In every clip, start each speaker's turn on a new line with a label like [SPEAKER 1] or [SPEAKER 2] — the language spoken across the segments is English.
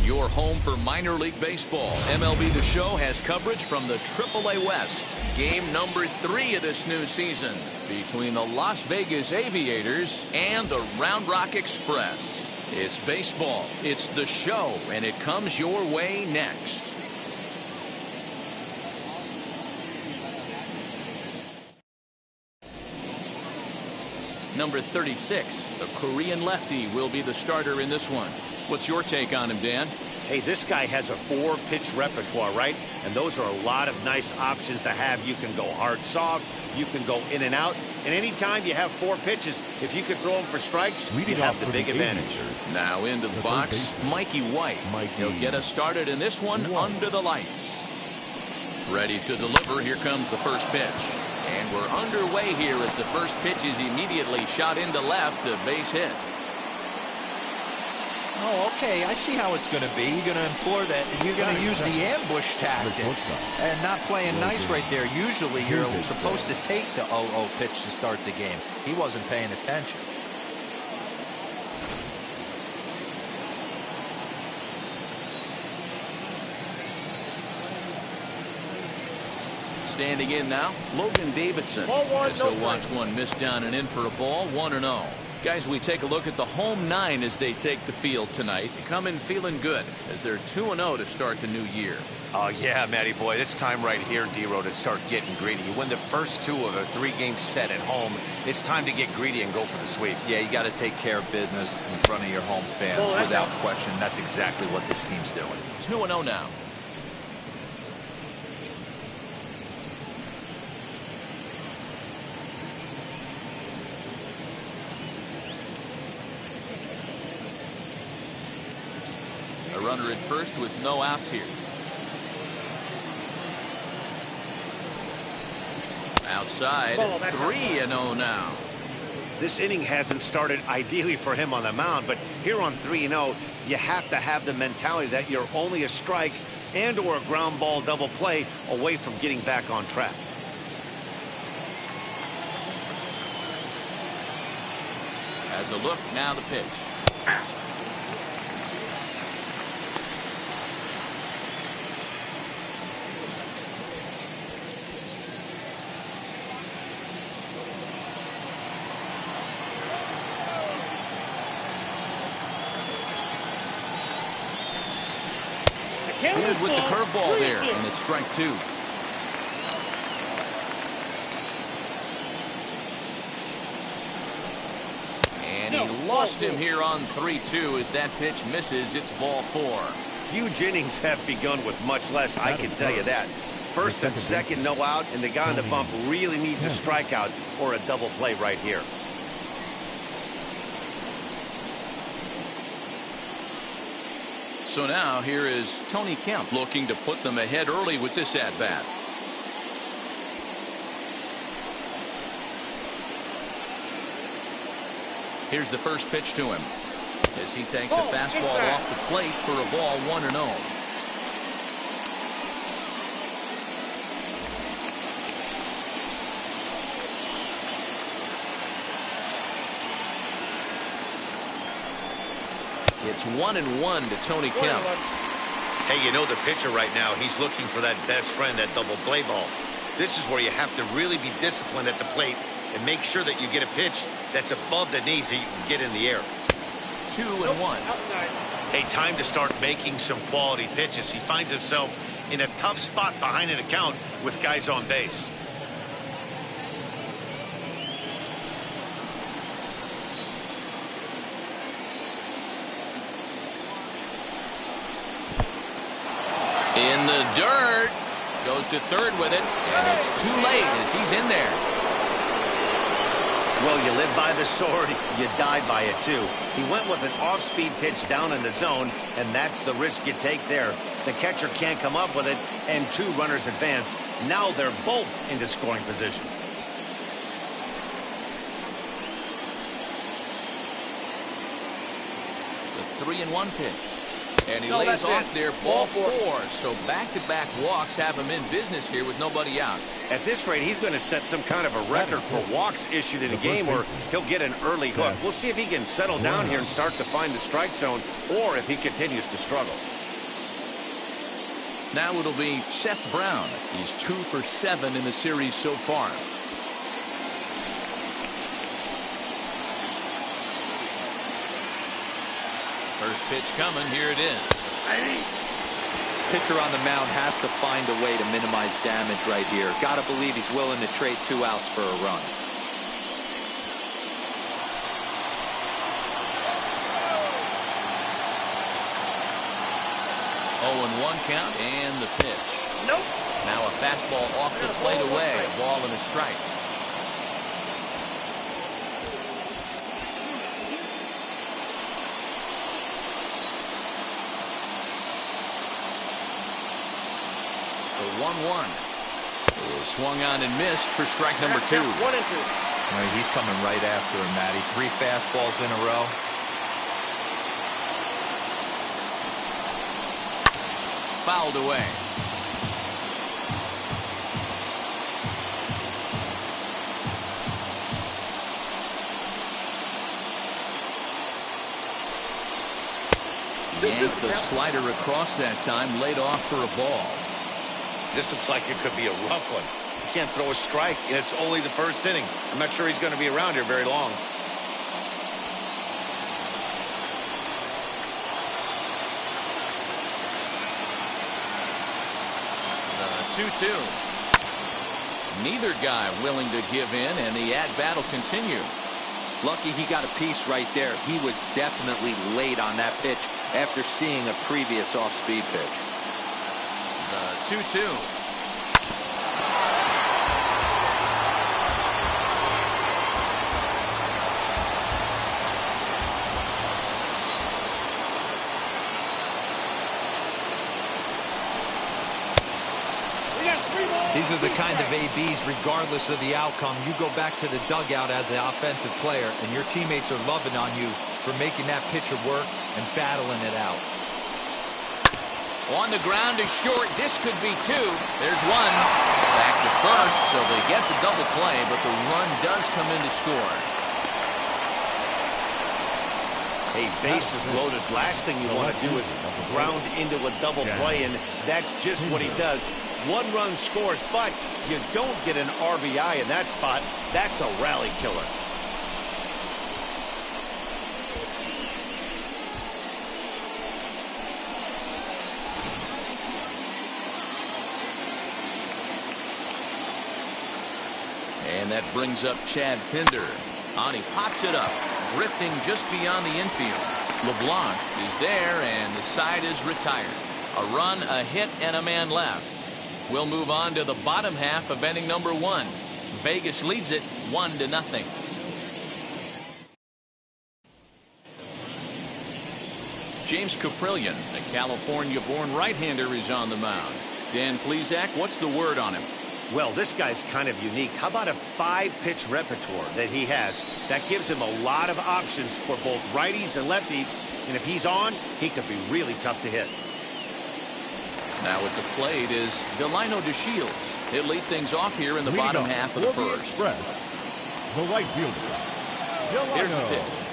[SPEAKER 1] Your home for minor league baseball. MLB The Show has coverage from the AAA West. Game number 3 of this new season between the Las Vegas Aviators and the Round Rock Express. It's baseball, it's The Show, and it comes your way next. Number 36, the Korean lefty, will be the starter in this one. What's your take on him, Dan?
[SPEAKER 2] Hey, this guy has a 4-pitch repertoire, right? And those are a lot of nice options to have. You can go hard, soft. You can go in and out. And anytime you have 4 pitches, if you could throw them for strikes, you have the big advantage.
[SPEAKER 1] Now into the box, Mikey White. He'll get us started in this one under the lights. Ready to deliver. Here comes the first pitch. And we're underway here as the first pitch is immediately shot into left, a base hit.
[SPEAKER 3] Oh, okay. I see how it's going to be. You're going to implore that. You're going to use the ambush tactics and not playing nice right there. Usually you're supposed to take the 0-0 pitch to start the game. He wasn't paying attention.
[SPEAKER 1] Standing in now, Logan Davidson. As he'll watch one miss down and in for a ball, 1-0. Guys, we take a look at the home 9 as they take the field tonight. They come in feeling good as they're 2-0 to start the new year.
[SPEAKER 4] Oh, yeah, Matty boy. It's time right here, D-Row, to start getting greedy. You win the first 2 of a 3-game set at home. It's time to get greedy and go for the sweep.
[SPEAKER 3] Yeah, you got to take care of business in front of your home fans. Without question, that's exactly what this team's doing.
[SPEAKER 1] 2-0 now. A runner at first with no outs here. Outside, 3-0 now.
[SPEAKER 2] This inning hasn't started ideally for him on the mound, but here on 3-0, you have to have the mentality that you're only a strike and or a ground ball double play away from getting back on track.
[SPEAKER 1] As a look, now the pitch. Fooled with the curveball there, and it's strike 2. And he lost him here on 3-2 as that pitch misses. It's ball 4.
[SPEAKER 2] Huge innings have begun with much less, I can tell you that. First and second, no out, and the guy on the bump really needs a strikeout or a double play right here.
[SPEAKER 1] So now here is Tony Kemp looking to put them ahead early with this at-bat. Here's the first pitch to him as he takes a fastball off the plate for a ball, 1-0. It's 1-1 to Tony Kemp.
[SPEAKER 4] Hey, you know the pitcher right now, he's looking for that best friend, that double play ball. This is where you have to really be disciplined at the plate and make sure that you get a pitch that's above the knees so you can get in the air.
[SPEAKER 1] 2-1.
[SPEAKER 4] Hey, time to start making some quality pitches. He finds himself in a tough spot behind an account with guys on base.
[SPEAKER 1] In the dirt. Goes to third with it, and it's too late as he's in there.
[SPEAKER 2] Well, you live by the sword, you die by it too. He went with an off-speed pitch down in the zone, and that's the risk you take there. The catcher can't come up with it, and 2 runners advance. Now they're both into scoring position.
[SPEAKER 1] The 3-1 pitch. And he lays off there, ball 4. So back-to-back walks have him in business here with nobody out.
[SPEAKER 2] At this rate, he's going to set some kind of a record for walks issued in a game where he'll get an early hook. We'll see if he can settle down here and start to find the strike zone, or if he continues to struggle.
[SPEAKER 1] Now it'll be Seth Brown. He's 2 for 7 in the series so far. First pitch coming. Here it is.
[SPEAKER 3] Pitcher on the mound has to find a way to minimize damage right here. Gotta believe he's willing to trade 2 outs for a run.
[SPEAKER 1] 0-1 count and the pitch. Nope. Now a fastball off the plate away. A ball and a strike. The 1-1 is swung on and missed for strike number 2.
[SPEAKER 3] 1-2. He's coming right after him, Matty. 3 fastballs in a row.
[SPEAKER 1] Fouled away. Yanked the slider across that time, laid off for a ball.
[SPEAKER 4] This looks like it could be a rough one. You can't throw a strike. It's only the first inning. I'm not sure he's going to be around here very long.
[SPEAKER 1] The 2-2. Neither guy willing to give in, and the at-bat will continue.
[SPEAKER 3] Lucky he got a piece right there. He was definitely late on that pitch after seeing a previous off-speed pitch.
[SPEAKER 1] The 2-2.
[SPEAKER 3] These are the kind of ABs, regardless of the outcome, you go back to the dugout as an offensive player, and your teammates are loving on you for making that pitcher work and battling it out.
[SPEAKER 1] On the ground is short. This could be 2. There's 1. Back to first, so they get the double play, but the run does come in to score.
[SPEAKER 2] Hey, base is loaded. Last thing you want to do is ground into a double play, and that's just what he does. 1 run scores, but you don't get an RBI in that spot. That's a rally killer.
[SPEAKER 1] And that brings up Chad Pinder. He pops it up, drifting just beyond the infield. LeBlanc is there, and the side is retired. A run, a hit, and a man left. We'll move on to the bottom half of inning number 1. Vegas leads it 1-0. James Caprillion, a California-born right-hander, is on the mound. Dan Plesac, what's the word on him?
[SPEAKER 2] Well, this guy's kind of unique. How about a 5-pitch repertoire that he has? That gives him a lot of options for both righties and lefties. And if he's on, he could be really tough to hit.
[SPEAKER 1] Now at the plate is Delino DeShields. He'll lead things off here in the bottom half of the first.
[SPEAKER 5] The right fielder.
[SPEAKER 1] Here's the pitch.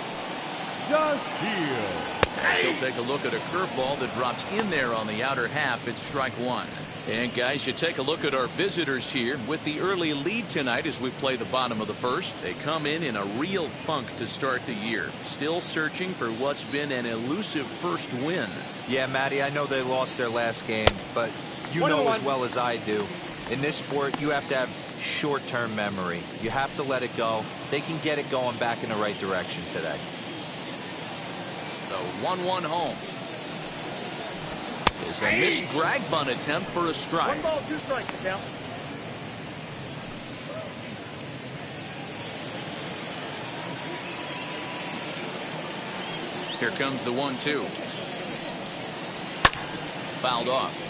[SPEAKER 5] DeShields.
[SPEAKER 1] As he'll take a look at a curveball that drops in there on the outer half. It's strike 1. And guys, you take a look at our visitors here with the early lead tonight as we play the bottom of the first. They come in a real funk to start the year. Still searching for what's been an elusive first win.
[SPEAKER 3] Yeah, Matty, I know they lost their last game, but you know as well as I do, in this sport, you have to have short-term memory. You have to let it go. They can get it going back in the right direction today.
[SPEAKER 1] The 1-1 home is a missed drag bunt attempt for a strike.
[SPEAKER 6] 1 ball, 2 strikes, count.
[SPEAKER 1] Here comes the 1-2. Fouled off.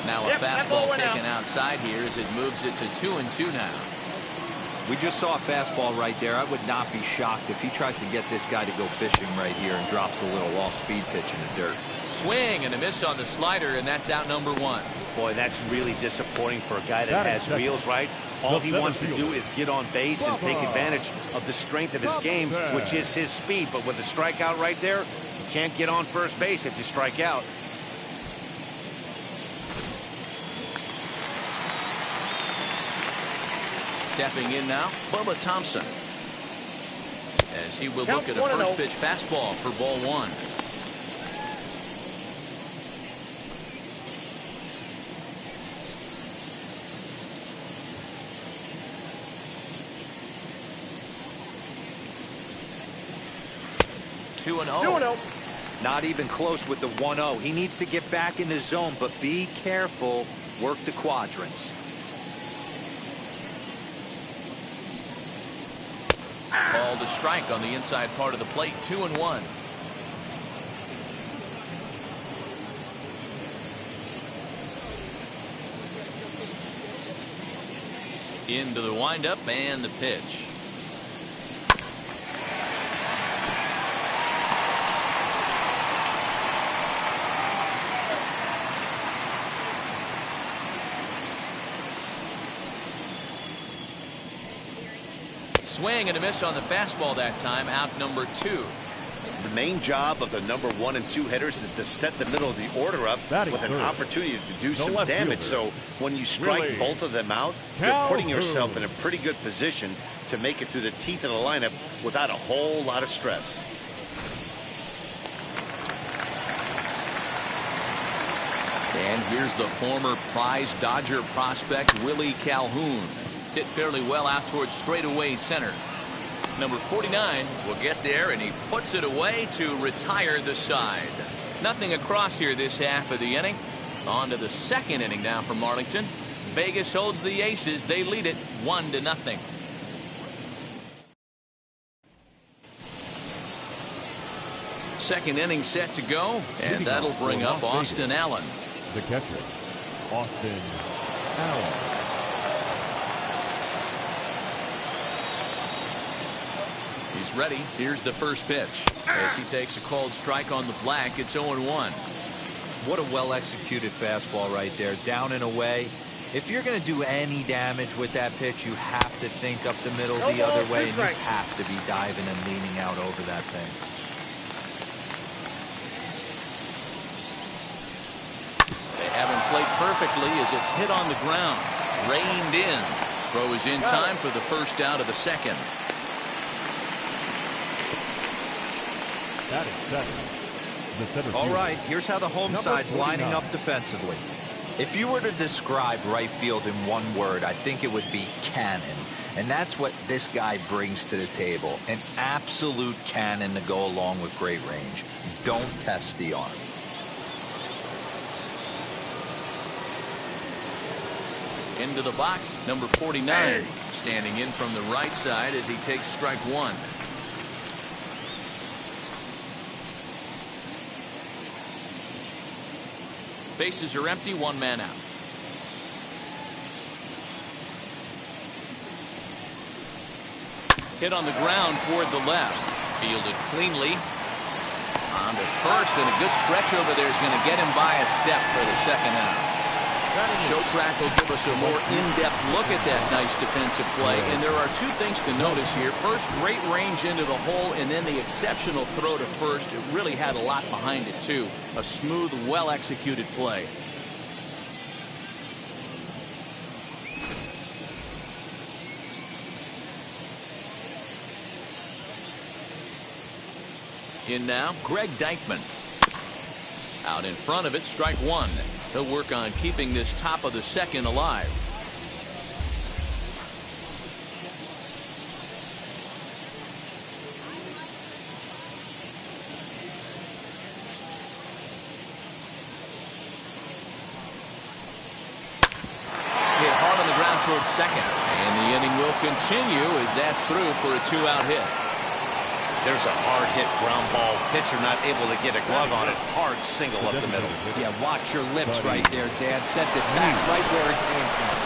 [SPEAKER 1] Now a fastball taken outside here as it moves it to 2-2 now.
[SPEAKER 3] We just saw a fastball right there. I would not be shocked if he tries to get this guy to go fishing right here and drops a little off-speed pitch in the dirt.
[SPEAKER 1] Swing and a miss on the slider, and that's out number 1.
[SPEAKER 2] Boy, that's really disappointing for a guy that has wheels, right? All he wants to do is get on base and take advantage of the strength of his game, which is his speed. But with a strikeout right there, you can't get on first base if you strike out.
[SPEAKER 1] Stepping in now, Bubba Thompson. As he will look at a first pitch fastball for ball 1. Two and 0.
[SPEAKER 3] Not even close with the 1-0. He needs to get back in the zone, but be careful. Work the quadrants.
[SPEAKER 1] Called a strike on the inside part of the plate. 2-1. Into the windup and the pitch. Swing and a miss on the fastball that time. Out number 2.
[SPEAKER 2] The main job of the number 1 and 2 hitters is to set the middle of the order up with an opportunity to do some damage. So when you strike both of them out, you're putting yourself in a pretty good position to make it through the teeth of the lineup without a whole lot of stress.
[SPEAKER 1] And here's the former prize Dodger prospect Willie Calhoun. Hit fairly well out towards straightaway center. Number 49 will get there, and he puts it away to retire the side. Nothing across here this half of the inning. On to the second inning now for Marlington. Vegas holds the Aces. They lead it 1-0. Second inning set to go, and that'll bring up Austin Allen.
[SPEAKER 5] The catcher, Austin Allen.
[SPEAKER 1] He's ready. Here's the first pitch. As he takes a called strike on the black, it's 0-1.
[SPEAKER 3] What a well-executed fastball right there. Down and away. If you're going to do any damage with that pitch, you have to think up the middle the other way, and you have to be diving and leaning out over that thing.
[SPEAKER 1] They have him played perfectly as it's hit on the ground. Reined in. Throw is in time for the first out of the second.
[SPEAKER 5] That is 7. The center
[SPEAKER 3] All
[SPEAKER 5] fielder.
[SPEAKER 3] right, here's how the home side's lining up defensively. If you were to describe right field in one word, I think it would be cannon. And that's what this guy brings to the table. An absolute cannon to go along with great range. Don't test the arm.
[SPEAKER 1] Into the box, number 49. Standing in from the right side as he takes strike 1. Bases are empty, 1 man out. Hit on the ground toward the left. Fielded cleanly. On to first, and a good stretch over there is going to get him by a step for the second out. Show track will give us a more in-depth look at that nice defensive play. And there are 2 things to notice here. First, great range into the hole, and then the exceptional throw to first. It really had a lot behind it, too. A smooth, well-executed play. In now, Greg Deichmann. Out in front of it, strike 1. He'll work on keeping this top of the second alive. Hit hard on the ground towards second. And the inning will continue as that's through for a 2-out hit.
[SPEAKER 2] There's a hard hit ground ball. Pitcher not able to get a glove on it. Hard single up the middle.
[SPEAKER 3] Yeah, watch your lips right there, Dad. Sent it back right where it came from.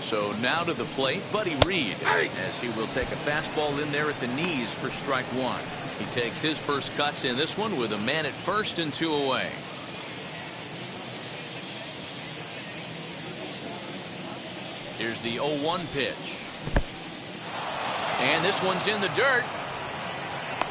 [SPEAKER 1] So now to the plate, Buddy Reed, as he will take a fastball in there at the knees for strike one. He takes his first cuts in this one with a man at first and 2 away. Here's the 0-1 pitch. And this one's in the dirt.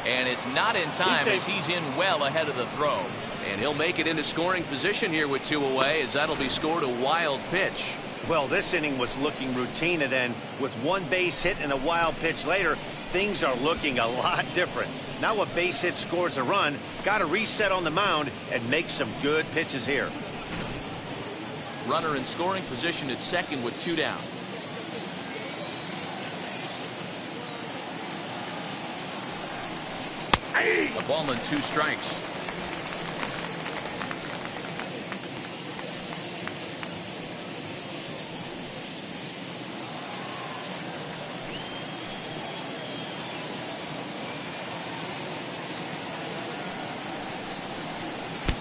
[SPEAKER 1] And it's not in time as he's in well ahead of the throw. And he'll make it into scoring position here with 2 away, as that'll be scored a wild pitch.
[SPEAKER 2] Well, this inning was looking routine, and then with 1 base hit and a wild pitch later, things are looking a lot different. Now a base hit scores a run, got to reset on the mound and make some good pitches here.
[SPEAKER 1] Runner in scoring position at second with 2 down. A ball and 2 strikes.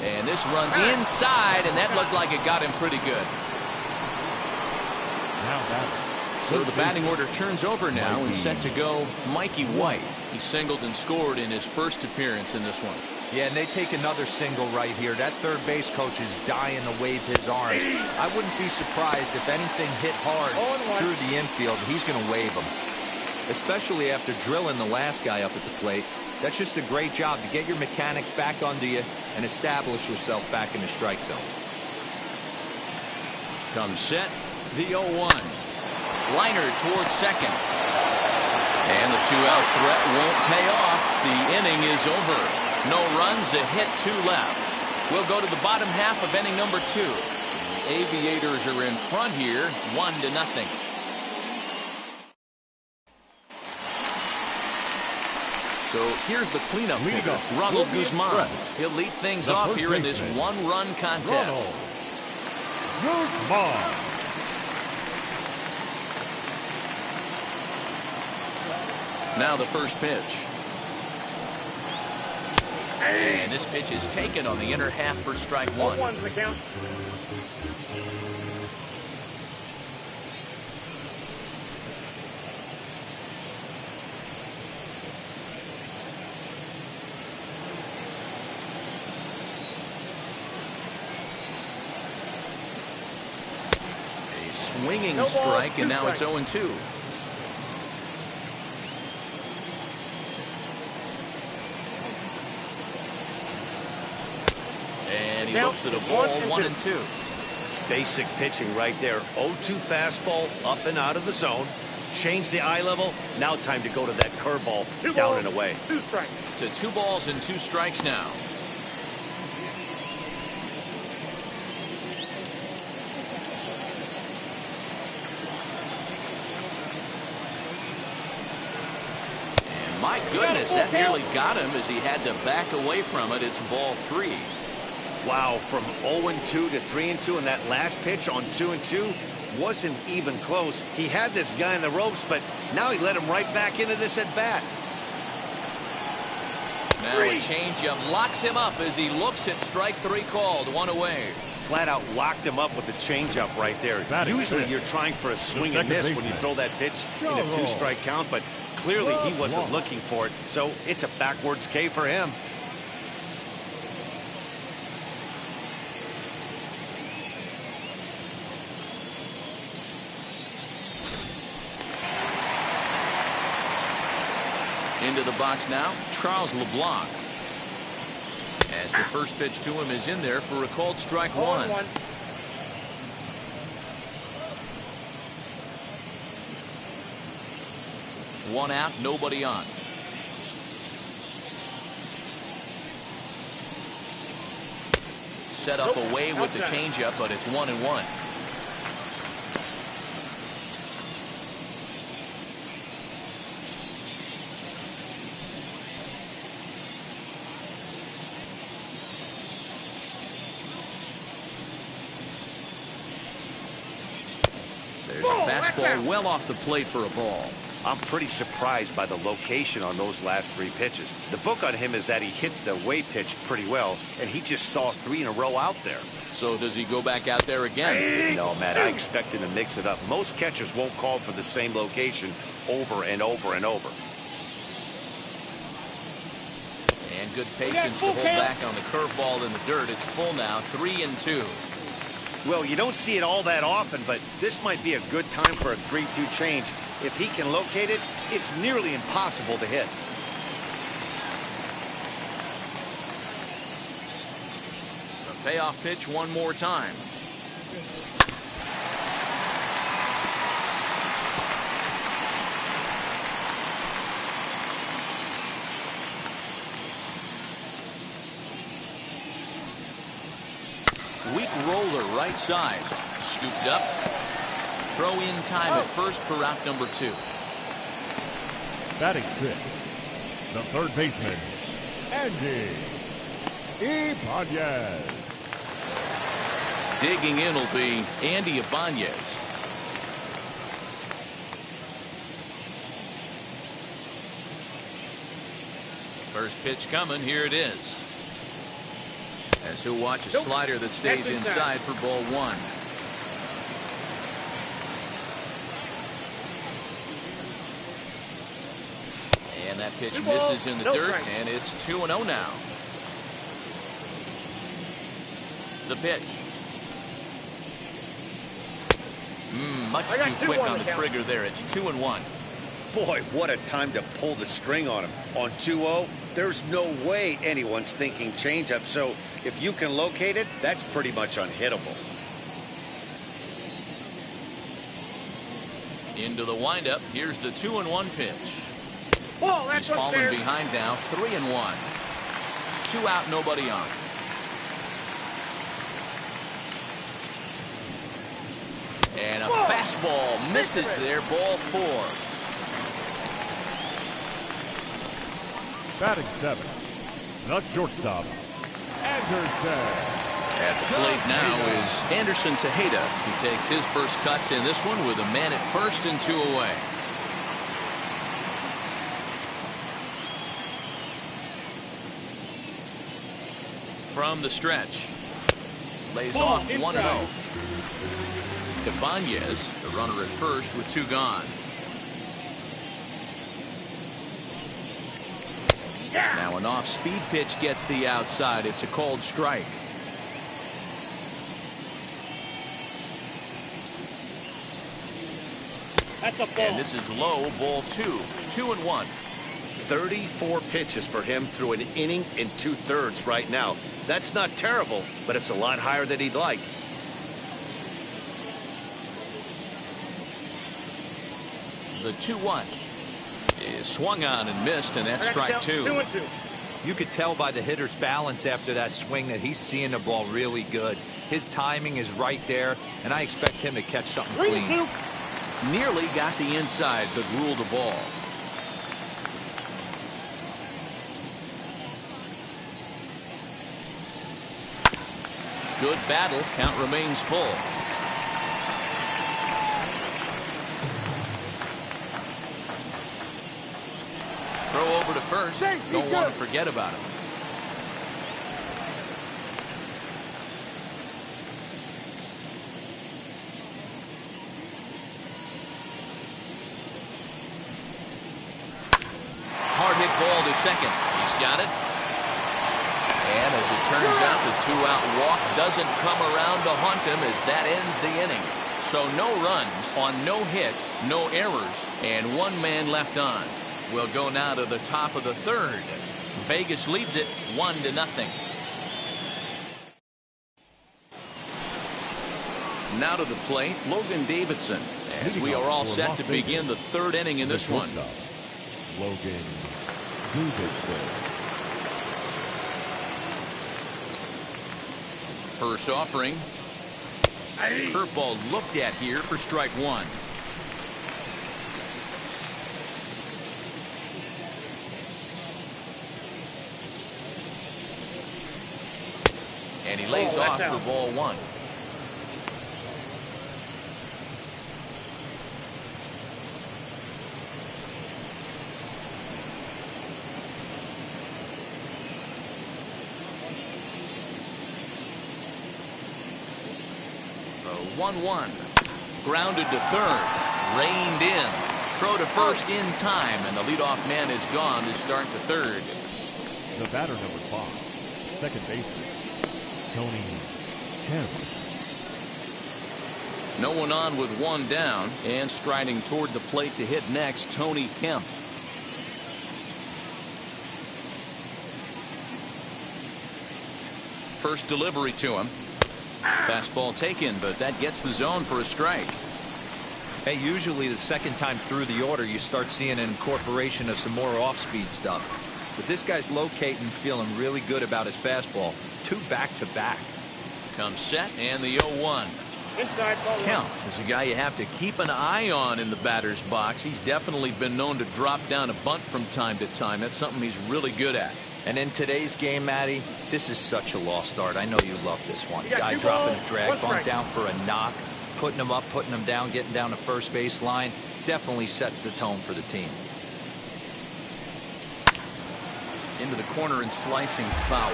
[SPEAKER 1] And this runs inside, and that looked like it got him pretty good. So the batting order turns over now and set to go Mikey White. He singled and scored in his first appearance in this one.
[SPEAKER 3] Yeah, and they take another single right here. That third base coach is dying to wave his arms. I wouldn't be surprised if anything hit hard through the infield. He's going to wave them, especially after drilling the last guy up at the plate. That's just a great job to get your mechanics back under you and establish yourself back in the strike zone.
[SPEAKER 1] Comes set, the 0-1. Liner towards second. And the 2-out threat won't pay off. The inning is over. No runs, a hit, 2 left. We'll go to the bottom half of inning number 2. The Aviators are in front here, 1-0. So here's the cleanup hitter, Ronald Guzman. He'll lead things off here in this 1-run contest.
[SPEAKER 5] Guzman.
[SPEAKER 1] Now the first pitch. And this pitch is taken on the inner half for strike 1.
[SPEAKER 6] 1's the count.
[SPEAKER 1] A swinging strike, and now it's 0-2. And he looks at a ball, 1-2.
[SPEAKER 2] Basic pitching right there. 0-2 fastball up and out of the zone. Change the eye level. Now time to go to that curveball down and away.
[SPEAKER 6] 2 strikes.
[SPEAKER 1] To 2 balls and 2 strikes now. And my goodness, that nearly got him as he had to back away from it. It's ball 3.
[SPEAKER 2] Wow, from 0-2 to 3-2, and that last pitch on 2-2 wasn't even close. He had this guy in the ropes, but now he let him right back into this at bat.
[SPEAKER 1] Now a changeup locks him up as he looks at strike 3 called, 1 away.
[SPEAKER 2] Flat out locked him up with the changeup right there. Usually you're trying for a swing and miss when you throw that pitch in a 2-strike count, but clearly he wasn't looking for it, so it's a backwards K for him.
[SPEAKER 1] Into the box now, Charles LeBlanc. As the first pitch to him is in there for a called strike 1.
[SPEAKER 6] 1.
[SPEAKER 1] One out, nobody on. Set up away with the changeup, but it's 1-1. There's a fastball well off the plate for a ball.
[SPEAKER 2] I'm pretty surprised by the location on those last 3 pitches. The book on him is that he hits the away pitch pretty well, and he just saw 3 in a row out there.
[SPEAKER 1] So does he go back out there again?
[SPEAKER 2] No, Matt, I expect him to mix it up. Most catchers won't call for the same location over and over and over.
[SPEAKER 1] And good patience to hold back on the curveball in the dirt. It's full now, 3-2.
[SPEAKER 2] Well, you don't see it all that often, but this might be a good time for a 3-2 change. If he can locate it, it's nearly impossible to hit.
[SPEAKER 1] The payoff pitch one more time. Weak roller right side. Scooped up. Throw in time at first for route number 2.
[SPEAKER 5] Batting 6, the third baseman, Andy Ibanez.
[SPEAKER 1] Digging in will be Andy Ibanez. First pitch coming. Here it is. As he'll watch a slider that stays inside for ball 1. And that pitch misses in the dirt, and it's 2-0 now. The pitch. Much too quick on the trigger there. It's 2-1.
[SPEAKER 2] Boy, what a time to pull the string on him. On 2-0, there's no way anyone's thinking changeup. So if you can locate it, that's pretty much unhittable.
[SPEAKER 1] Into the windup. Here's the 2-1 pitch. He's
[SPEAKER 6] He's
[SPEAKER 1] fallen behind now, 3-1. 2 out, nobody on. And a fastball misses there, ball 4.
[SPEAKER 5] Batting 7, the shortstop, Anderson.
[SPEAKER 1] At the plate now is Anderson Tejeda. He takes his first cuts in this one with a man at first and 2 away. From the stretch. Lays off 1-0. Ibanez, the runner at first with 2 gone. Now an off-speed pitch gets the outside. It's a called strike. And this is low, ball 2. 2-1.
[SPEAKER 2] 34 pitches for him through an inning and 2/3 right now. That's not terrible, but it's a lot higher than he'd like.
[SPEAKER 1] The 2-1 is swung on and missed, and that's strike 2.
[SPEAKER 3] You could tell by the hitter's balance after that swing that he's seeing the ball really good. His timing is right there, and I expect him to catch something clean.
[SPEAKER 1] Nearly got the inside, but ruled a ball. Good battle. Count remains full. Throw over to first. Don't want to forget about him. Hard hit ball to second. He's got it. And as it turns out, the 2-out walk doesn't come around to haunt him as that ends the inning. So no runs on no hits, no errors, and 1 man left on. We'll go now to the top of the 3rd. Vegas leads it 1-0. Now to the plate, Logan Davidson, as we are all set to begin the 3rd inning in this one.
[SPEAKER 5] Logan Davidson.
[SPEAKER 1] First offering. Curveball looked at here for strike 1. And he lays off for ball 1. 1-1. Grounded to third. Reined in. Throw to first in time, and the leadoff man is gone to start the third.
[SPEAKER 5] The batter, number 5, second baseman, Tony Kemp.
[SPEAKER 1] No one on with one down, and striding toward the plate to hit next, Tony Kemp. First delivery to him. Fastball taken, but that gets the zone for a strike.
[SPEAKER 3] Hey, usually the second time through the order, you start seeing an incorporation of some more off-speed stuff. But this guy's locating, feeling really good about his fastball. 2 back-to-back.
[SPEAKER 1] Comes set, and the 0-1. Kemp is a guy you have to keep an eye on in the batter's box. He's definitely been known to drop down a bunt from time to time. That's something he's really good at.
[SPEAKER 3] And in today's game, Matty, this is such a lost art. I know you love this one. Guy dropping a drag bunt down for a knock, putting him up, putting him down, getting down the first base line. Definitely sets the tone for the team.
[SPEAKER 1] Into the corner and slicing foul.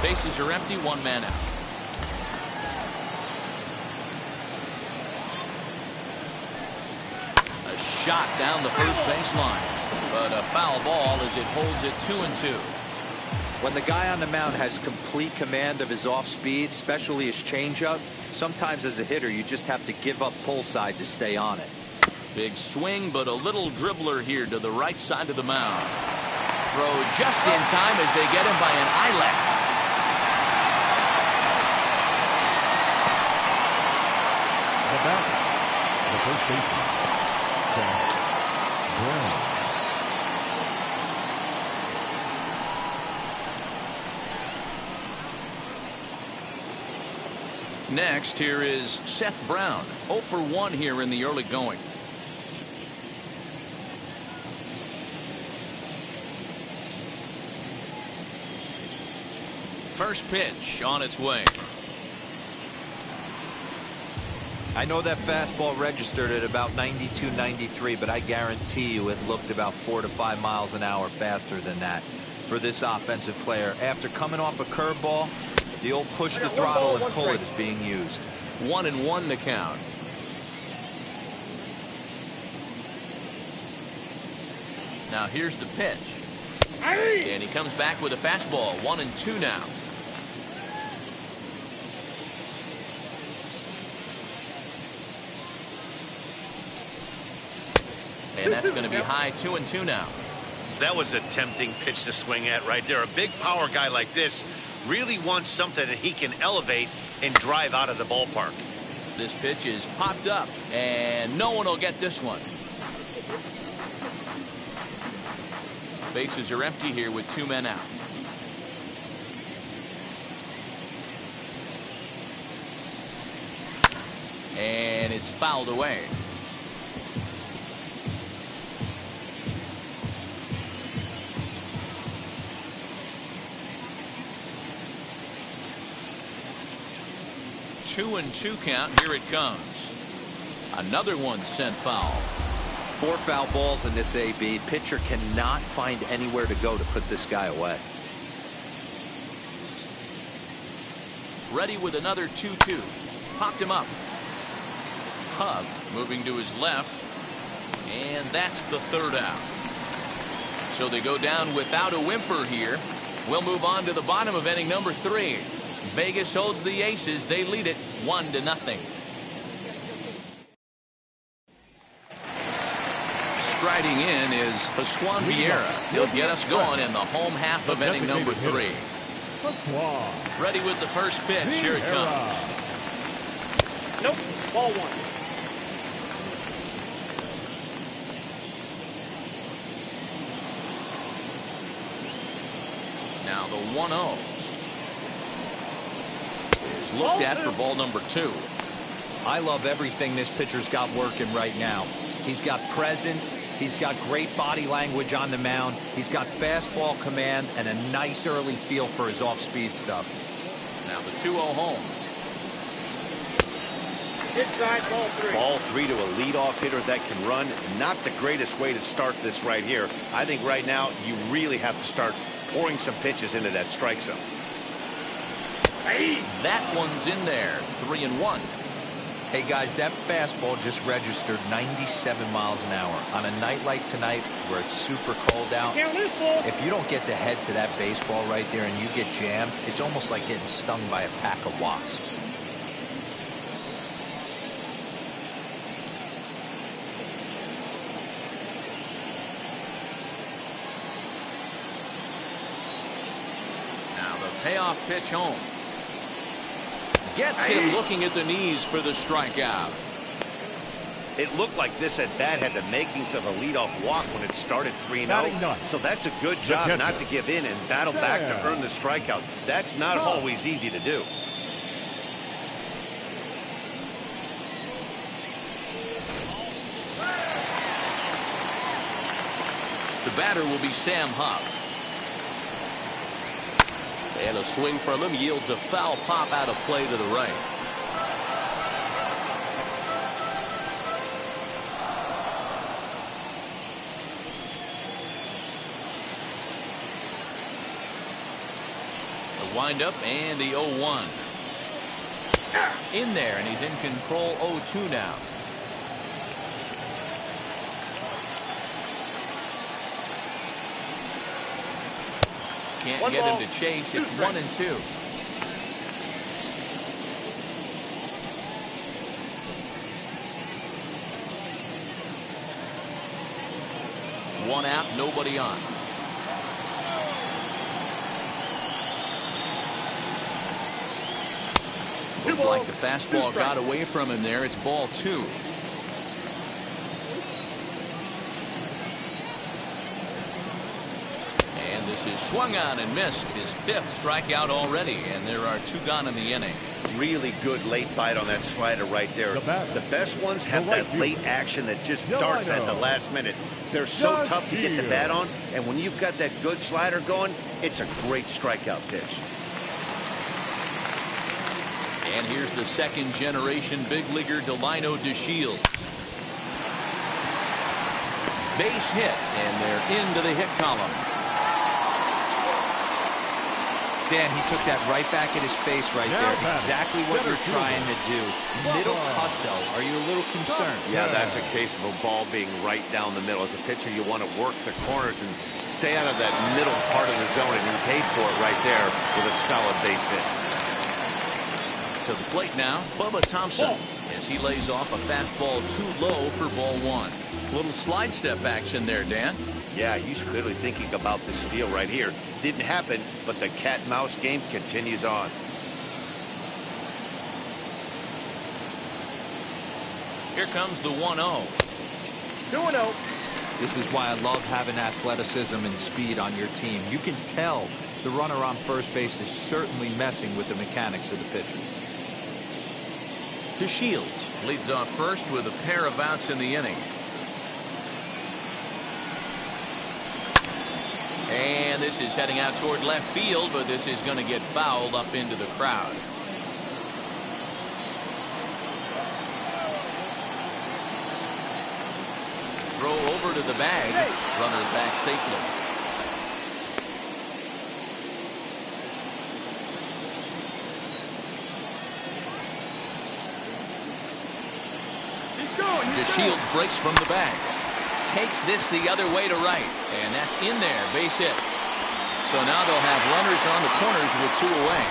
[SPEAKER 1] Bases are empty, 1 man out. A shot down the first baseline, but a foul ball as it holds it 2-2.
[SPEAKER 3] When the guy on the mound has complete command of his off speed, especially his changeup, sometimes as a hitter you just have to give up pull side to stay on it.
[SPEAKER 1] Big swing, but a little dribbler here to the right side of the mound. Throw just in time as they get him by an eyelash.
[SPEAKER 5] The batter, the first baseman, Seth Brown.
[SPEAKER 1] Next, here is Seth Brown. 0 for 1 here in the early going. First pitch on its way.
[SPEAKER 3] I know that fastball registered at about 92, 93, but I guarantee you it looked about 4 to 5 miles an hour faster than that for this offensive player. After coming off a curveball, the old push the throttle and pull it is being used.
[SPEAKER 1] 1-1 the count. Now here's the pitch. And he comes back with a fastball. 1-2 now. And that's going to be high. 2-2 now.
[SPEAKER 4] That was a tempting pitch to swing at right there. A big power guy like this really wants something that he can elevate and drive out of the ballpark.
[SPEAKER 1] This pitch is popped up, and no one will get this one. Bases are empty here with 2 men out. And it's fouled away. Two and 2 count. Here it comes. Another one sent foul.
[SPEAKER 3] 4 foul balls in this AB. Pitcher cannot find anywhere to go to put this guy away.
[SPEAKER 1] Ready with another 2-2. Popped him up. Huff moving to his left. And that's the 3rd out. So they go down without a whimper here. We'll move on to the bottom of inning number 3. Vegas holds the Aces. They lead it 1-0. Striding in is Pascual Vieira. He'll get us going in the home half of inning number 3. Ready with the first pitch. Here it comes.
[SPEAKER 6] Nope. Ball 1.
[SPEAKER 1] Now the 1-0 is looked at for ball number 2.
[SPEAKER 3] I love everything this pitcher's got working right now. He's got presence. He's got great body language on the mound. He's got fastball command and a nice early feel for his off-speed stuff.
[SPEAKER 1] Now the 2-0 home.
[SPEAKER 6] Inside ball 3.
[SPEAKER 2] Ball 3 to a leadoff hitter that can run. Not the greatest way to start this right here. I think right now you really have to start pouring some pitches into that strike zone.
[SPEAKER 1] That one's in there. 3-1.
[SPEAKER 3] Hey guys, that fastball just registered 97 miles an hour. On a night like tonight where it's super cold out, if you don't get to head to that baseball right there and you get jammed, it's almost like getting stung by a pack of wasps.
[SPEAKER 1] Now the payoff pitch home. Gets him looking at the knees for the strikeout.
[SPEAKER 2] It looked like this at bat had the makings of a leadoff walk when it started 3-0. So that's a good job not to give in and battle back to earn the strikeout. That's not always easy to do.
[SPEAKER 1] The batter will be Sam Huff. And a swing from him yields a foul pop out of play to the right. The windup and the 0-1. In there, and he's in control. 0-2 now. Can't get him to chase. It's 1-2. One out, nobody on. Looked like the fastball got away from him there. It's ball 2. This is swung on and missed. His 5th strikeout already, and there are 2 gone in the inning.
[SPEAKER 2] Really good late bite on that slider right there. The best ones have that late action that just darts at the last minute. They're so tough to get the bat on, and when you've got that good slider going, it's a great strikeout pitch.
[SPEAKER 1] And here's the 2nd generation big leaguer Delino DeShields. Base hit, and they're into the hit column.
[SPEAKER 3] Dan, he took that right back at his face right there. Exactly what you're trying to do. Middle cut, though. Are you a little concerned?
[SPEAKER 4] Yeah, that's a case of a ball being right down the middle. As a pitcher, you want to work the corners and stay out of that middle part of the zone, and he paid for it right there with a solid base hit.
[SPEAKER 1] To the plate now, Bubba Thompson, as he lays off a fastball too low for ball 1. Little slide step action there, Dan.
[SPEAKER 2] Yeah, he's clearly thinking about the steal right here. Didn't happen, but the cat-mouse game continues on.
[SPEAKER 1] Here comes the 1-0.
[SPEAKER 6] 2-0.
[SPEAKER 3] This is why I love having athleticism and speed on your team. You can tell the runner on first base is certainly messing with the mechanics of the pitcher.
[SPEAKER 1] DeShields leads off first with a pair of outs in the inning. And this is heading out toward left field, but this is going to get fouled up into the crowd. Throw over to the bag. Runner back safely. DeShields breaks from the bag. Takes this the other way to right, and that's in there, base hit. So now they'll have runners on the corners with 2 away.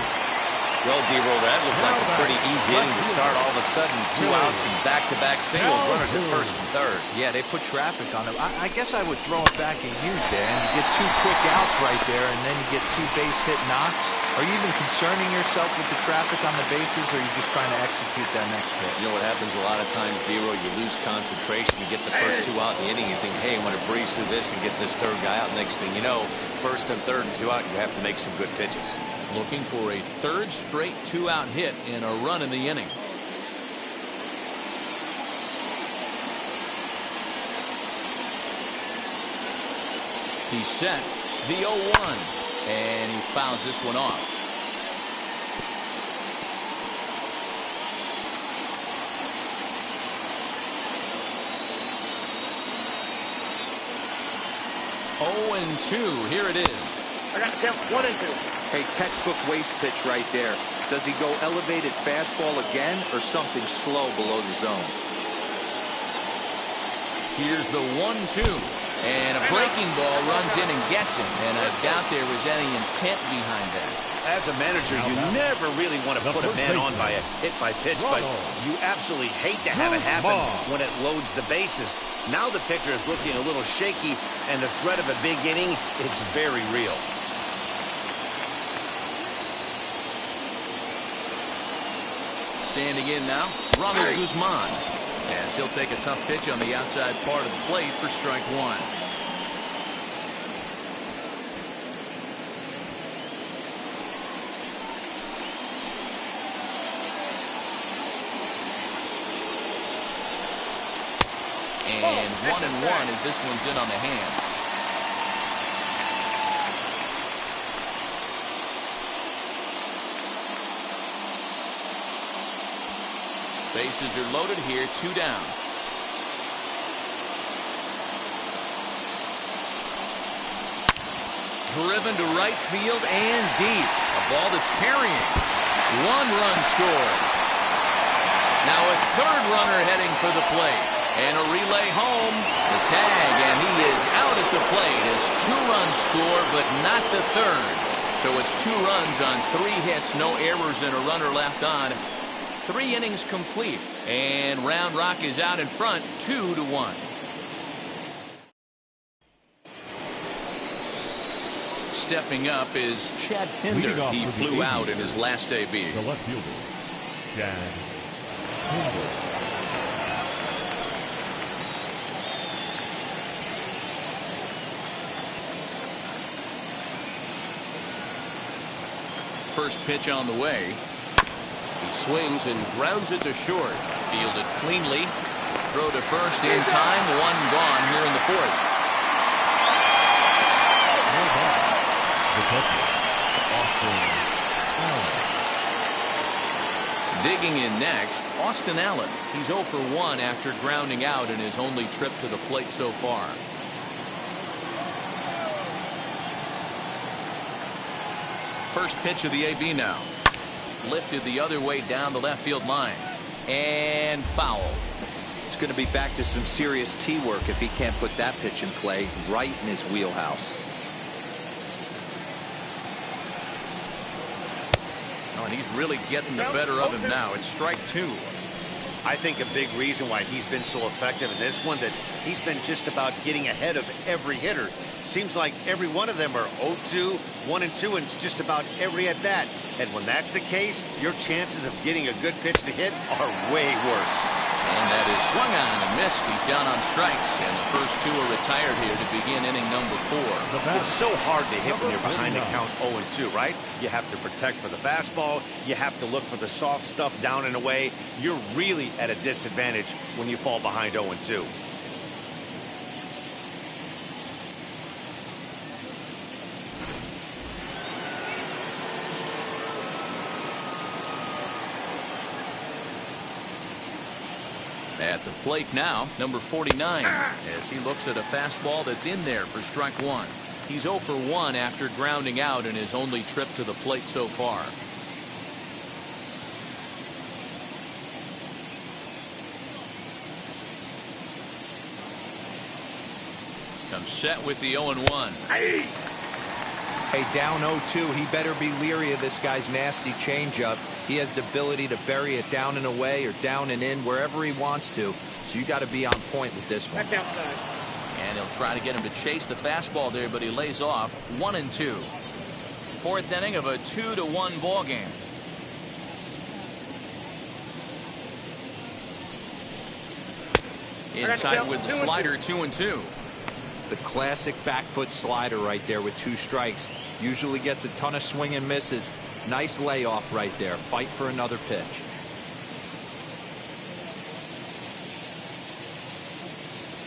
[SPEAKER 4] Well, D-Roll, that looked like a pretty easy inning to start. All of a sudden, 2 outs and back-to-back singles, runners at first and third.
[SPEAKER 3] Yeah, they put traffic on it. I guess I would throw it back at you, Dan. You get 2 quick outs right there, and then you get 2 base hit knocks. Are you even concerning yourself with the traffic on the bases, or are you just trying to execute that next pitch?
[SPEAKER 4] You know what happens a lot of times, D-Roll, you lose concentration. You get the first 2 out in the inning. You think, hey, I'm going to breeze through this and get this 3rd guy out. Next thing you know, 1st and 3rd and 2 out, you have to make some good pitches.
[SPEAKER 1] Looking for a 3rd straight 2-out hit and a run in the inning. He's set. The 0-1. And he fouls this one off. Oh, and 2. Here it is.
[SPEAKER 6] I got the count 1 and 2.
[SPEAKER 3] Hey, textbook waste pitch right there. Does he go elevated fastball again or something slow below the zone?
[SPEAKER 1] Here's the 1-2. And a breaking ball runs in and gets him. And I doubt there was any intent behind that.
[SPEAKER 2] As a manager, you never really want to put a man on by a hit by pitch, but you absolutely hate to have it happen when it loads the bases. Now the pitcher is looking a little shaky, and the threat of a big inning is very real.
[SPEAKER 1] Standing in now, Ronald Guzman. As he'll take a tough pitch on the outside part of the plate for strike one. And 1-1 as this one's in on the hands. Bases are loaded here, 2 down. Driven to right field and deep. A ball that's carrying. 1 run scores. Now a 3rd runner heading for the plate. And a relay home. The tag, and he is out at the plate as 2 runs score, but not the 3rd. So it's 2 runs on 3 hits, no errors, and a runner left on. 3 innings complete, and Round Rock is out in front, 2-1. Stepping up is Chad Pinder. He flew out in his last AB.
[SPEAKER 5] The left fielder, Chad Pinder.
[SPEAKER 1] First pitch on the way. He swings and grounds it to short. Fielded cleanly. Throw to first in time. 1 gone here in the 4th. Digging in next, Austin Allen. He's 0 for 1 after grounding out in his only trip to the plate so far. First pitch of the AB now. Lifted the other way down the left field line. And foul.
[SPEAKER 3] It's going to be back to some serious tee work if he can't put that pitch in play right in his wheelhouse.
[SPEAKER 1] Oh, and he's really getting the better of him now. It's strike 2.
[SPEAKER 2] I think a big reason why he's been so effective in this one, that he's been just about getting ahead of every hitter. Seems like every one of them are 0-2, 1-2, and it's just about every at bat. And when that's the case, your chances of getting a good pitch to hit are way worse.
[SPEAKER 1] And that is swung on and missed. He's down on strikes, and the first 2 are retired here to begin inning number 4.
[SPEAKER 2] It's so hard to hit when you're behind the count 0-2, right? You have to protect for the fastball. You have to look for the soft stuff down and away. You're really at a disadvantage when you fall behind 0-2.
[SPEAKER 1] At the plate now, number 49, as he looks at a fastball that's in there for strike 1. He's 0 for 1 after grounding out in his only trip to the plate so far. Comes set with the 0-1.
[SPEAKER 3] Hey, down 0-2, he better be leery of this guy's nasty changeup. He has the ability to bury it down and away or down and in wherever he wants to. So you got to be on point with this one.
[SPEAKER 1] And he'll try to get him to chase the fastball there, but he lays off. 1-2. 4th inning of a 2-1 ball game. Inside with the slider, 2-2.
[SPEAKER 3] The classic back foot slider right there with 2 strikes. Usually gets a ton of swing and misses. Nice layoff right there. Fight for another pitch.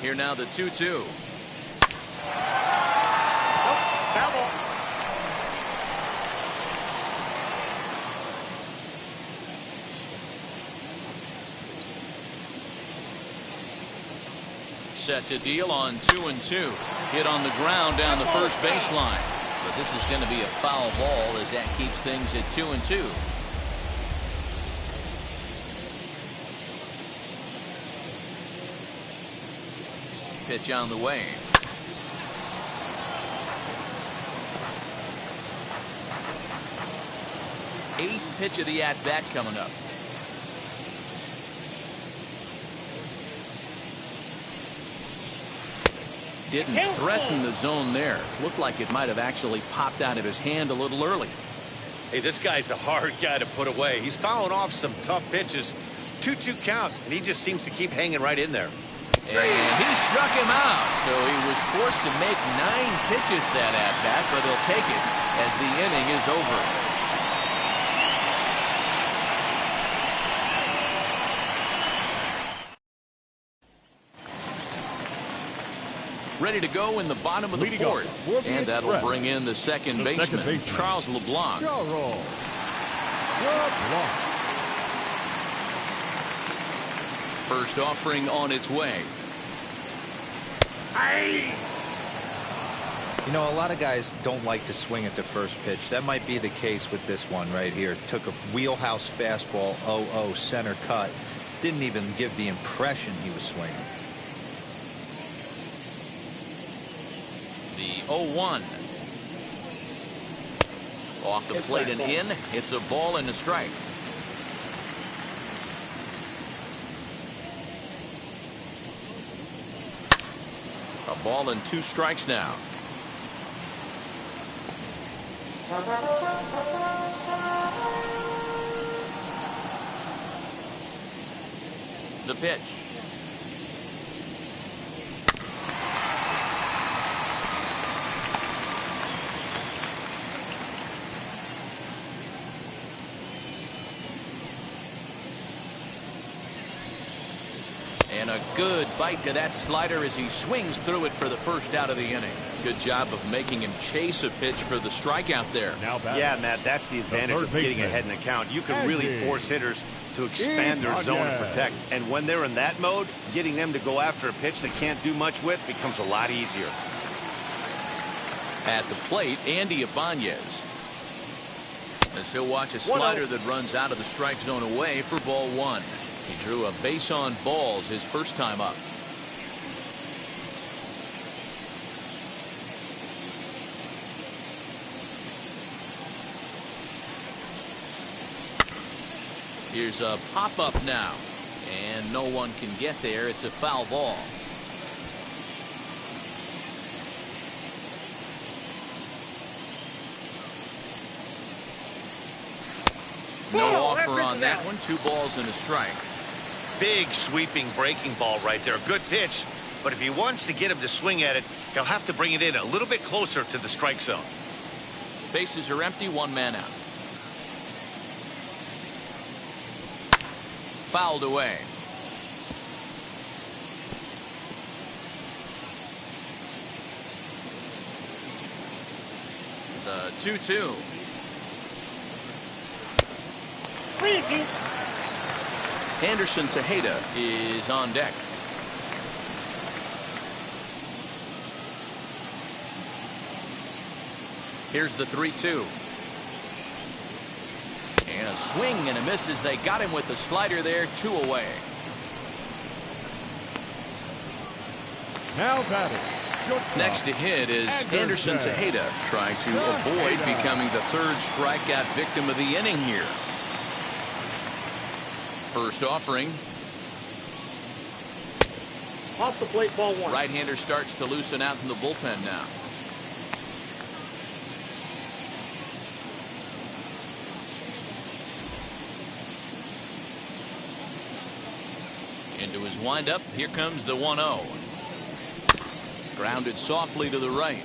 [SPEAKER 1] Here now the 2-2. Set to deal on 2-2. Hit on the ground down the first baseline. The but this is going to be a foul ball as that keeps things at 2-2. Pitch on the way. Eighth pitch of the at-bat coming up. Didn't threaten the zone there. Looked like it might have actually popped out of his hand a little early.
[SPEAKER 4] Hey, this guy's a hard guy to put away. He's fouling off some tough pitches. 2-2 count, and he just seems to keep hanging right in there.
[SPEAKER 1] And he struck him out, so he was forced to make 9 pitches that at-bat, but he'll take it as the inning is over. Ready to go in the bottom of the fourth, and that'll bring in the second baseman, Charles LeBlanc. First offering on its way.
[SPEAKER 3] You know, a lot of guys don't like to swing at the first pitch. That might be the case with this one right here. Took a wheelhouse fastball, 0-0 center cut. Didn't even give the impression he was swinging.
[SPEAKER 1] The 0-1. Off the plate and in. It's a ball and a strike. A ball and 2 strikes now. The pitch. And a good bite to that slider as he swings through it for the first out of the inning. Good job of making him chase a pitch for the strikeout there.
[SPEAKER 2] Yeah, Matt, that's the advantage of getting ahead in the count. You can really force hitters to expand their zone and protect. And when they're in that mode, getting them to go after a pitch they can't do much with becomes a lot easier.
[SPEAKER 1] At the plate, Andy Ibanez. As he'll watch a slider that runs out of the strike zone away for ball 1. He drew a base on balls his first time up. Here's a pop-up now. And no one can get there. It's a foul ball. No offer on that one. 2 balls and a strike.
[SPEAKER 4] Big sweeping breaking ball right there. Good pitch. But if he wants to get him to swing at it, he'll have to bring it in a little bit closer to the strike zone.
[SPEAKER 1] Bases are empty. 1 man out. Fouled away. The 2-2. Anderson Tejeda is on deck. Here's the 3-2. And a swing and a miss as they got him with the slider there. 2 away.
[SPEAKER 5] Now batting.
[SPEAKER 1] Next to hit is Anderson Tejeda, trying to avoid becoming the 3rd strikeout victim of the inning here. First offering.
[SPEAKER 6] Off the plate, ball 1.
[SPEAKER 1] Right-hander starts to loosen out in the bullpen now. Into his windup. Here comes the 1-0. Grounded softly to the right.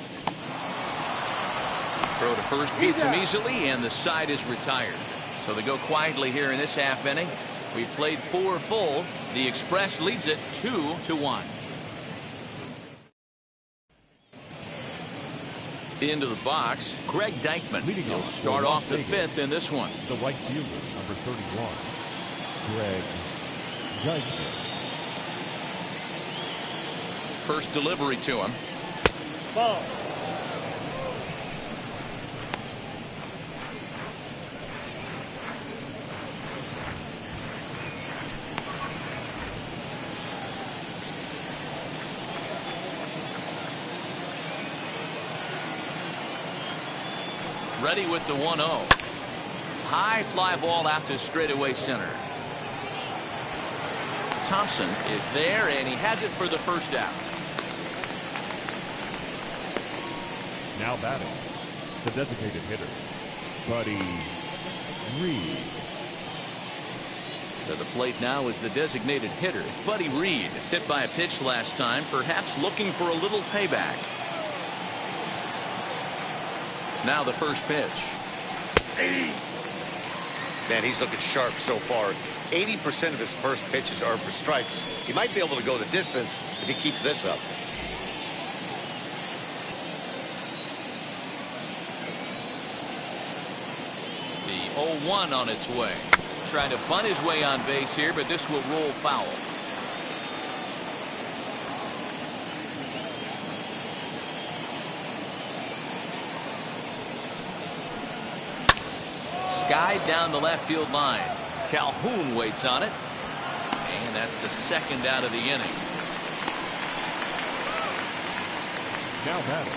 [SPEAKER 1] Throw to first beats him easily, and the side is retired. So they go quietly here in this half inning. We played 4 full. The Express leads it 2-1. Into the box, Greg Deichmann. He'll start off the 5th in this one.
[SPEAKER 5] The right fielder, number 31, Greg Deichmann.
[SPEAKER 1] First delivery to him.
[SPEAKER 6] Ball.
[SPEAKER 1] ready with the 1-0. High fly ball out to straightaway center. Thompson is there, and he has it for the first out.
[SPEAKER 5] Now batting, the designated hitter, Buddy Reed.
[SPEAKER 1] To the plate now is the designated hitter, Buddy Reed. Hit by a pitch last time, perhaps looking for a little payback. Now the first pitch.
[SPEAKER 4] Man, he's looking sharp so far. 80% of his first pitches are for strikes. He might be able to go the distance if he keeps this up.
[SPEAKER 1] The 0-1 on its way. Trying to bunt his way on base here, but this will roll foul. Skied down the left field line. Calhoun waits on it. And that's the second out of the inning.
[SPEAKER 5] Now batting,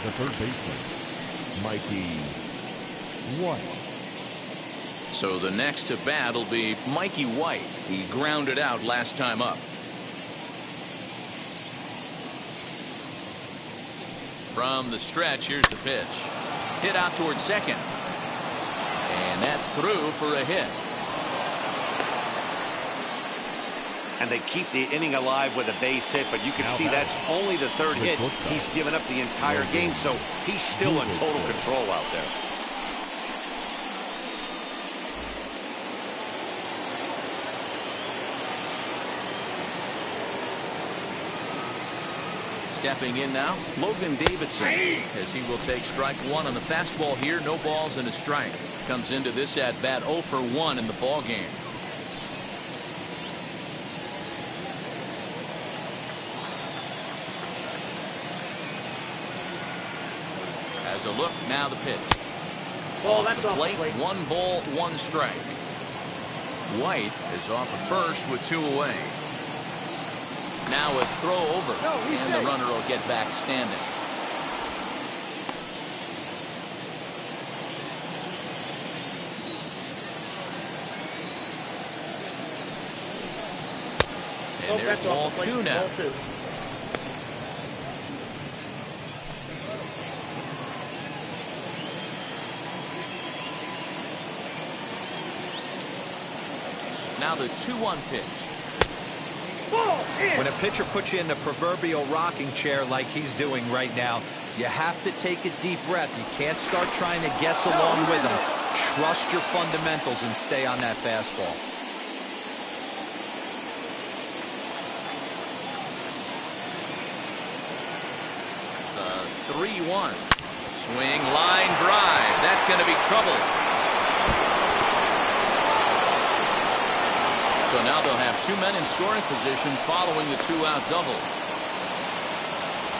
[SPEAKER 5] the third baseman, Mikey White.
[SPEAKER 1] So the next to bat will be Mikey White. He grounded out last time up. From the stretch, here's the pitch. Hit out towards second. And that's through for a hit.
[SPEAKER 2] And they keep the inning alive with a base hit, but you can see that's only the third hit. He's given up the entire game, so he's still in total control out there.
[SPEAKER 1] Stepping in now, Logan Davidson, as he will take strike one on the fastball here. No balls and a strike. Comes into this at bat 0 for 1 in the ball game. As a look, now the pitch.
[SPEAKER 6] Ball, that's
[SPEAKER 1] the
[SPEAKER 6] off the
[SPEAKER 1] plate,
[SPEAKER 6] plate.
[SPEAKER 1] 1 ball, 1 strike. White is off of first with 2 away. Now a throw over, and the runner will get back standing. And there's ball 2 now.
[SPEAKER 6] Ball 2.
[SPEAKER 1] Now the 2-1 pitch.
[SPEAKER 3] When a pitcher puts you in the proverbial rocking chair like he's doing right now, you have to take a deep breath. You can't start trying to guess along with him. Trust your fundamentals and stay on that fastball.
[SPEAKER 1] The 3-1. Swing, line drive. That's going to be trouble. So now they'll have 2 men in scoring position following the 2-out double.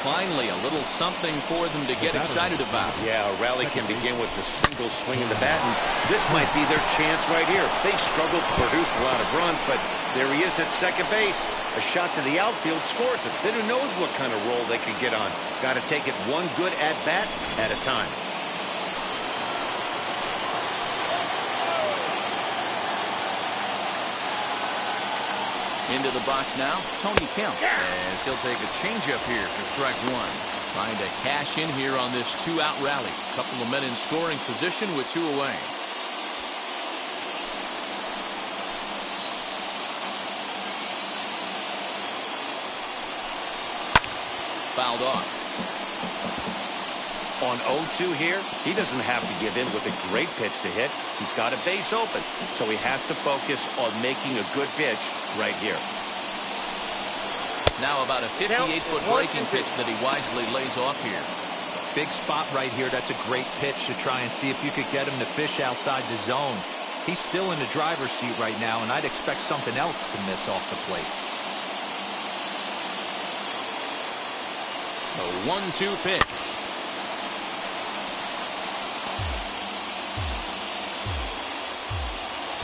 [SPEAKER 1] Finally, a little something for them to get excited about.
[SPEAKER 2] Yeah, a rally can begin with a single swing in the bat, and this might be their chance right here. They've struggled to produce a lot of runs, but there he is at second base. A shot to the outfield scores it. Then who knows what kind of roll they can get on. Got to take it one good at-bat at a time.
[SPEAKER 1] Into the box now, Tony Kemp, as he'll take a changeup here for strike 1. Trying to cash in here on this 2-out rally. Couple of men in scoring position with 2 away. Fouled off.
[SPEAKER 2] On 0-2 here, he doesn't have to give in with a great pitch to hit. He's got a base open, so he has to focus on making a good pitch right here.
[SPEAKER 1] Now about a 58-foot breaking pitch that he wisely lays off here.
[SPEAKER 3] Big spot right here. That's a great pitch to try and see if you could get him to fish outside the zone. He's still in the driver's seat right now, and I'd expect something else to miss off the plate.
[SPEAKER 1] A 1-2 pitch.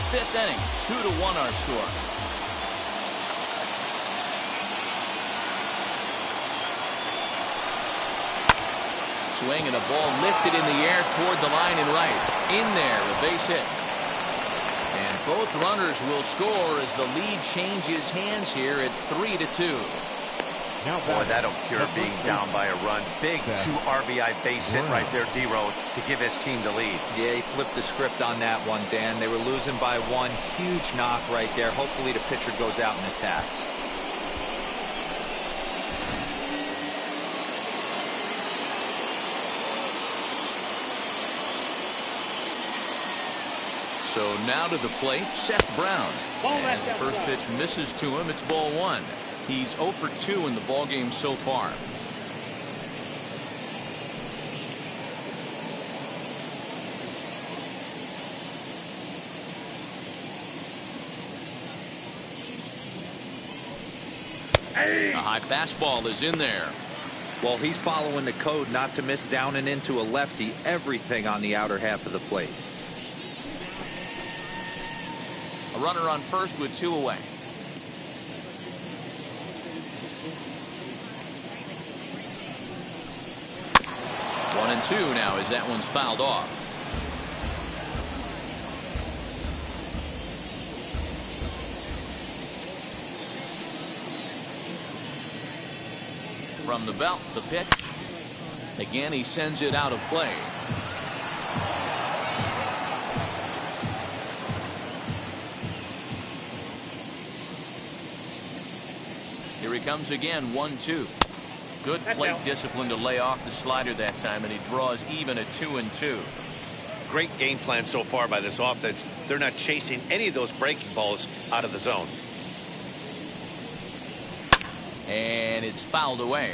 [SPEAKER 1] Fifth inning, 2-1 our score. swing and a ball lifted in the air toward the line and right. In there, a base hit. And both runners will score as the lead changes hands here at 3-2.
[SPEAKER 2] Boy, that'll cure being down by a run. Big 2 RBI base hit right there, D-Road, to give his team the lead.
[SPEAKER 3] Yeah, he flipped the script on that one, Dan. They were losing by 1. Huge knock right there. Hopefully the pitcher goes out and attacks.
[SPEAKER 1] So now to the plate, Seth Brown. As the first pitch misses to him, it's ball 1. He's 0 for 2 in the ballgame so far. A high fastball is in there.
[SPEAKER 3] Well, he's following the code not to miss down and into a lefty. Everything on the outer half of the plate.
[SPEAKER 1] A runner on first with 2 away. 1-2 now as that one's fouled off. From the belt, the pitch. Again, he sends it out of play. Here he comes again, 1-2. Good plate discipline to lay off the slider that time, and he draws even at 2-2.
[SPEAKER 4] Great game plan so far by this offense. They're not chasing any of those breaking balls out of the zone.
[SPEAKER 1] And it's fouled away.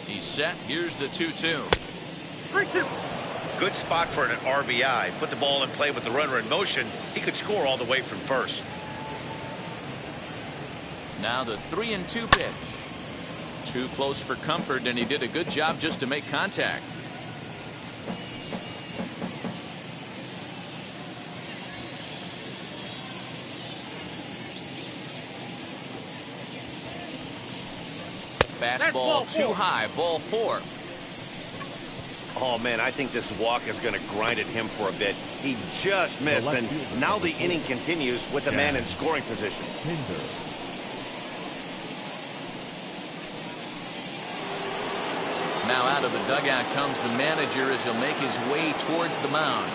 [SPEAKER 1] He's set. Here's the 2-2.
[SPEAKER 6] 3-2.
[SPEAKER 4] Good spot for an RBI. Put the ball in play with the runner in motion. He could score all the way from first.
[SPEAKER 1] Now the 3-2 pitch. Too close for comfort, and he did a good job just to make contact. Fastball too high, ball 4.
[SPEAKER 2] Oh, man, I think this walk is going to grind at him for a bit. He just missed, and now the inning continues with the man in scoring position.
[SPEAKER 1] Now out of the dugout comes the manager as he'll make his way towards the mound.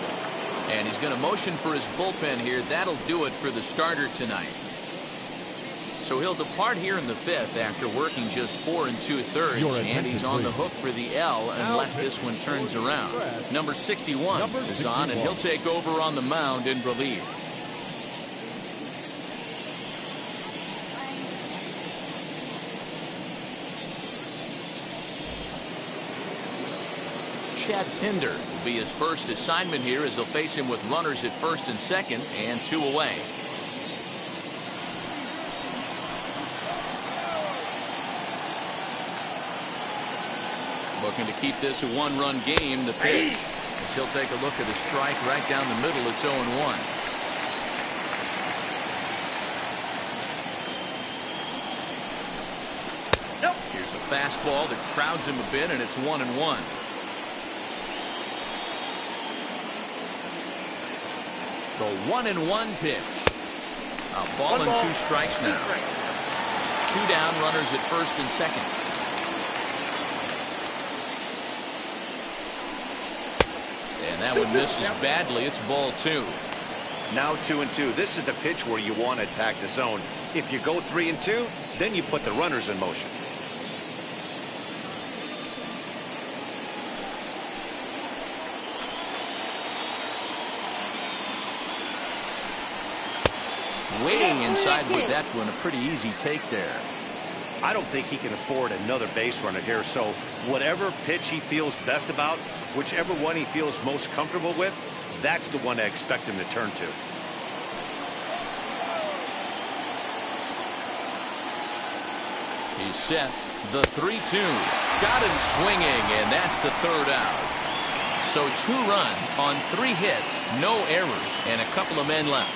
[SPEAKER 1] And he's going to motion for his bullpen here. That'll do it for the starter tonight. So he'll depart here in the 5th after working just 4 2/3, and he's on the hook for the L unless this one turns around. Number 61 is on, and he'll take over on the mound in relief. Chad Pinder will be his first assignment here as they'll face him with runners at first and second and 2 away. Looking to keep this a 1-run game. The pitch, as he'll take a look at a strike right down the middle. It's 0-1. Here's a fastball that crowds him a bit, and it's 1-1. The 1-1 pitch. A ball and 2 strikes now. 2 down, runners at first and second. And that one misses badly. It's ball 2.
[SPEAKER 2] Now 2-2. This is the pitch where you want to attack the zone. If you go 3-2, then you put the runners in motion.
[SPEAKER 1] Waiting inside with that one, a pretty easy take there.
[SPEAKER 2] I don't think he can afford another base runner here, so whatever pitch he feels best about, whichever one he feels most comfortable with, that's the one I expect him to turn to.
[SPEAKER 1] He's set. The 3-2. Got him swinging, and that's the 3rd out. So 2 runs on 3 hits, no errors, and a couple of men left.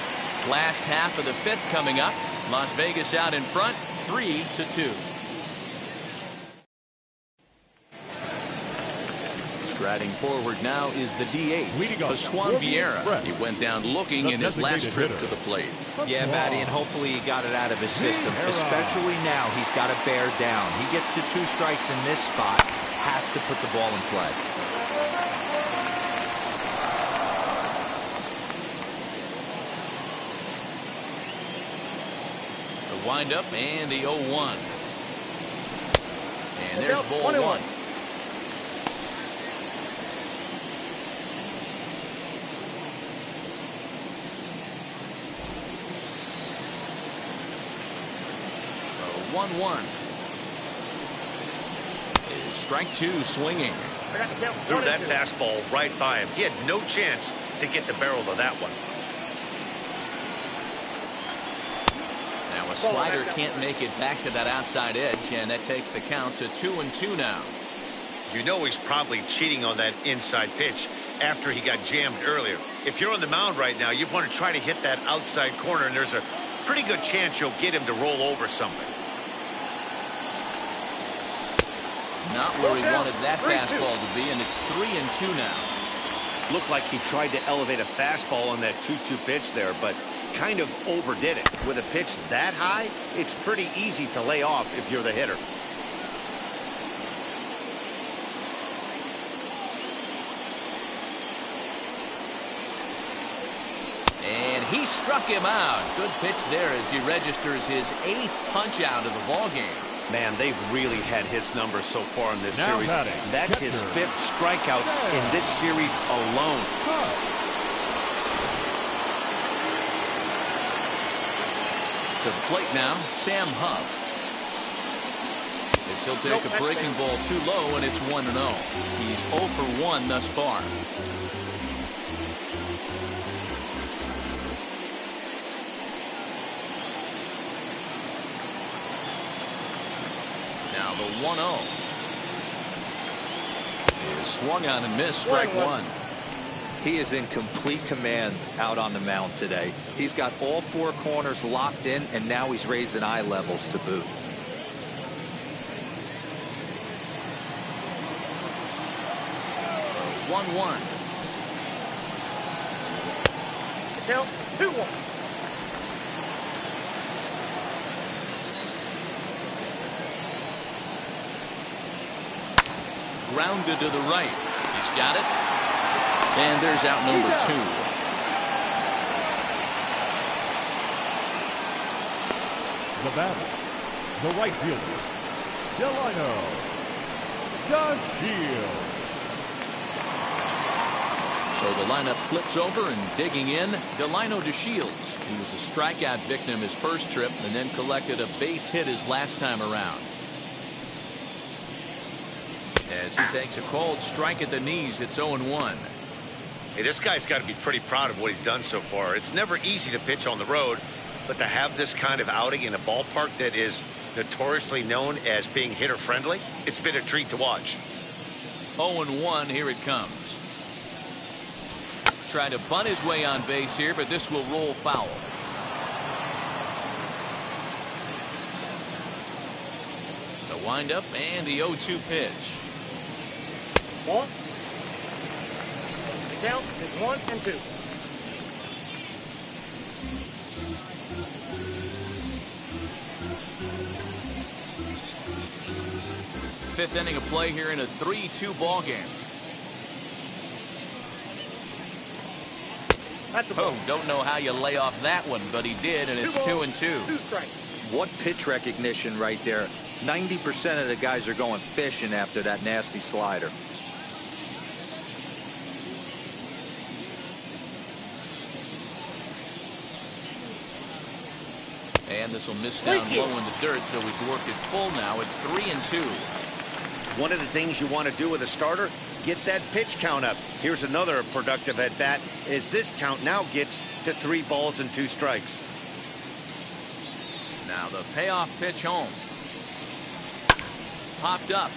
[SPEAKER 1] Last half of the fifth coming up. Las Vegas out in front, 3-2. Striding forward now is the DH, Pascual Vieira. He went down looking in his last trip to the plate.
[SPEAKER 3] Yeah, Matty, and hopefully he got it out of his system. Especially now, he's got to bear down. He gets the 2 strikes in this spot, has to put the ball in play.
[SPEAKER 1] The windup and the 0-1. And there's ball 1. The 1-1. Strike 2 swinging.
[SPEAKER 4] Threw that fastball right by him. He had no chance to get the barrel of that one.
[SPEAKER 1] Now a slider can't make it back to that outside edge, and that takes the count to 2-2 now.
[SPEAKER 4] You know he's probably cheating on that inside pitch after he got jammed earlier. If you're on the mound right now, you want to try to hit that outside corner, and there's a pretty good chance you'll get him to roll over something.
[SPEAKER 1] Not where he wanted that fastball to be, and it's 3-2 now.
[SPEAKER 2] Looked like he tried to elevate a fastball on that 2-2 pitch there, but kind of overdid it. With a pitch that high, it's pretty easy to lay off if you're the hitter.
[SPEAKER 1] And he struck him out. Good pitch there as he registers his 8th punch out of the ball game.
[SPEAKER 2] Man, they've really had his number so far in this series.
[SPEAKER 5] batting,
[SPEAKER 2] That's his 5th strikeout in this series alone.
[SPEAKER 1] To the plate now, Sam Huff. As he'll take a breaking ball too low, and it's 1-0. He's 0 for 1 thus far. Now the 1-0 is swung on and missed, strike 1.
[SPEAKER 3] He is in complete command out on the mound today. He's got all 4 corners locked in, and now he's raising eye levels to boot.
[SPEAKER 1] The 1-1.
[SPEAKER 6] Count 2-1.
[SPEAKER 1] Grounded to the right. He's got it. And there's out number 2.
[SPEAKER 5] The batter, the right fielder, Delino DeShields.
[SPEAKER 1] So the lineup flips over, and digging in, Delino DeShields. He was a strikeout victim his first trip and then collected a base hit his last time around. As he takes a cold strike at the knees, it's 0-1.
[SPEAKER 4] Hey, this guy's got to be pretty proud of what he's done so far. It's never easy to pitch on the road, but to have this kind of outing in a ballpark that is notoriously known as being hitter friendly, it's been a treat to watch.
[SPEAKER 1] 0-1, here it comes. Trying to bunt his way on base here, but this will roll foul. The windup and the 0-2 pitch.
[SPEAKER 6] 1. The count is 1-2.
[SPEAKER 1] Fifth inning of play here in a 3-2 ball game.
[SPEAKER 6] That's a ball.
[SPEAKER 1] Oh, don't know how you lay off that one, but he did, and it's 2-2.
[SPEAKER 6] 2 strikes.
[SPEAKER 3] What pitch recognition right there. 90% of the guys are going fishing after that nasty slider.
[SPEAKER 1] And this will miss down low in the dirt, so he's worked it full now at 3-2.
[SPEAKER 2] One of the things you want to do with a starter, get that pitch count up. Here's another productive at bat, as this count now gets to 3 balls and 2 strikes.
[SPEAKER 1] Now the payoff pitch home. Popped up.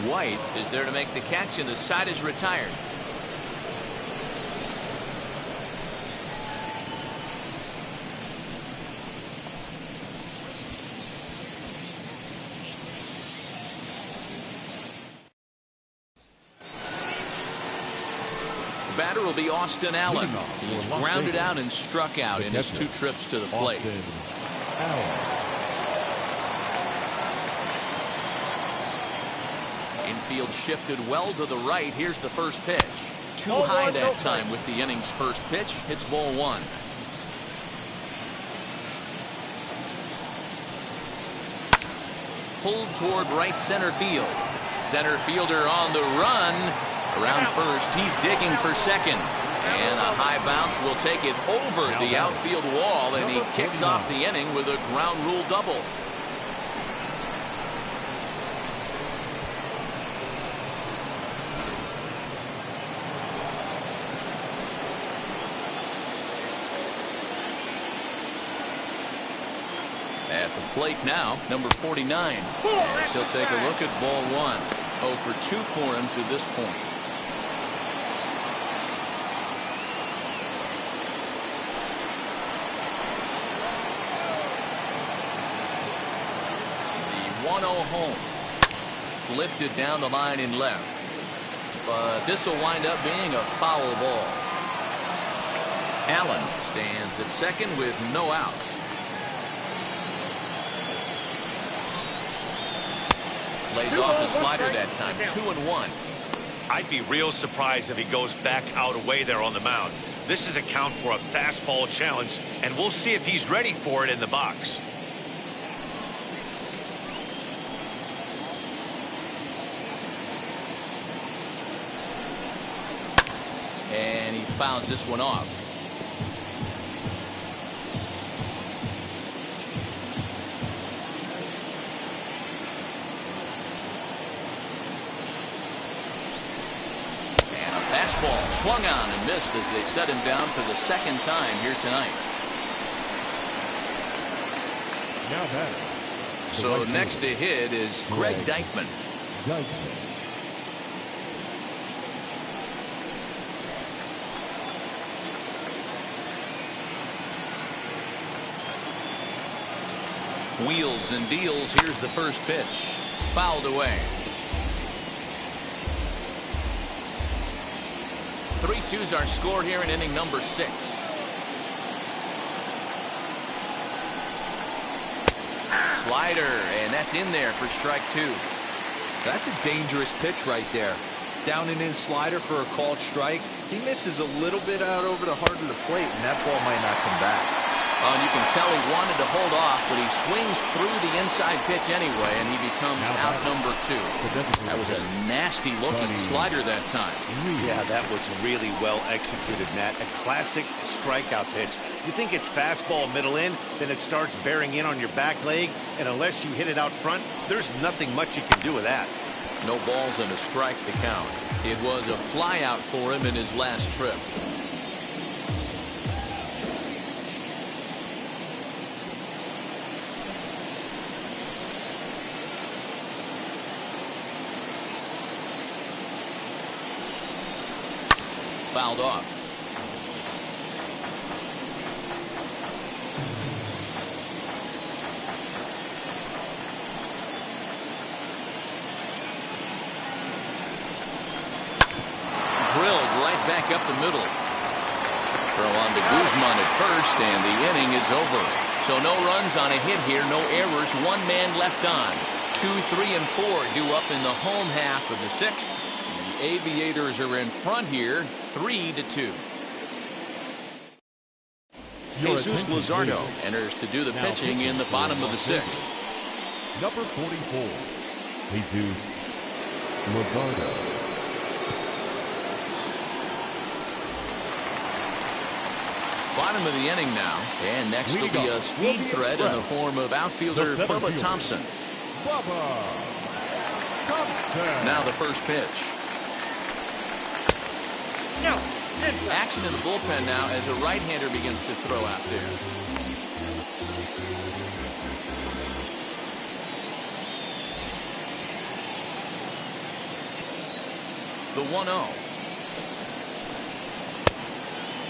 [SPEAKER 1] White is there to make the catch, and the side is retired. be Austin Allen. He's grounded out and struck out in his 2 trips to the plate. Infield shifted well to the right. Here's the first pitch. Too high that time with the inning's first pitch. It's ball 1. Pulled toward right center field. Center fielder on the run. Around first, he's digging for second. And a high bounce will take it over the outfield wall, and he kicks off the inning with a ground rule double. At the plate now, number 49. As he'll take a look at ball 1. 0 for 2 for him to this point. The 1-0 home. Lifted down the line in left. But this will wind up being a foul ball. Allen stands at second with no outs. Lays off the slider that time. 2-1.
[SPEAKER 4] I'd be real surprised if he goes back out away there on the mound. This is a count for a fastball challenge, and we'll see if he's ready for it in the box.
[SPEAKER 1] And he fouls this one off. Fastball swung on and missed as they set him down for the second time here tonight.
[SPEAKER 5] Now batting.
[SPEAKER 1] So next to hit is Greg Deichmann. Wheels and deals. Here's the first pitch. Fouled away. 3-2's our score here in inning number 6. Slider, and that's in there for strike 2.
[SPEAKER 3] That's a dangerous pitch right there. Down and in slider for a called strike. He misses a little bit out over the heart of the plate, and that ball might not come back.
[SPEAKER 1] And you can tell he wanted to hold off, but he swings through the inside pitch anyway, and he becomes out number 2. That was a nasty-looking slider that time.
[SPEAKER 2] Yeah, that was really well executed, Matt. A classic strikeout pitch. You think it's fastball middle in, then it starts bearing in on your back leg, and unless you hit it out front, there's nothing much you can do with that.
[SPEAKER 1] No balls and a strike to count. It was a flyout for him in his last trip. Fouled off. Drilled right back up the middle. Throw on to Guzman at first, and the inning is over. So no runs on a hit here, no errors, 1 man left on. 2, 3, and 4 due up in the home half of the 6th. Aviators are in front here, 3-2. Jesus Luzardo enters to do the pitching in the bottom of the 6th.
[SPEAKER 5] Number 44, Jesus Luzardo.
[SPEAKER 1] Bottom of the inning now, and next will be a speed threat in the form of outfielder Bubba Thompson. Now the first pitch. Action in the bullpen now as a right-hander begins to throw out there. The 1-0.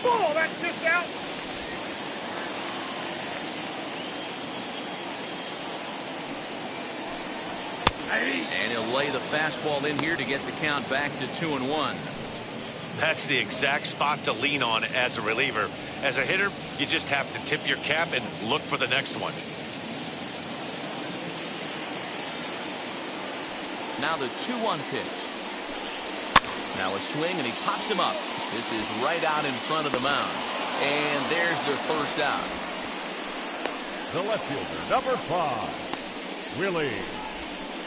[SPEAKER 6] Ball, that's just out.
[SPEAKER 1] And he'll lay the fastball in here to get the count back to 2-1.
[SPEAKER 4] That's the exact spot to lean on as a reliever. As a hitter, you just have to tip your cap and look for the next one.
[SPEAKER 1] Now the 2-1 pitch. Now a swing, and he pops him up. This is right out in front of the mound. And there's the first out.
[SPEAKER 5] The left fielder, number 5, Willie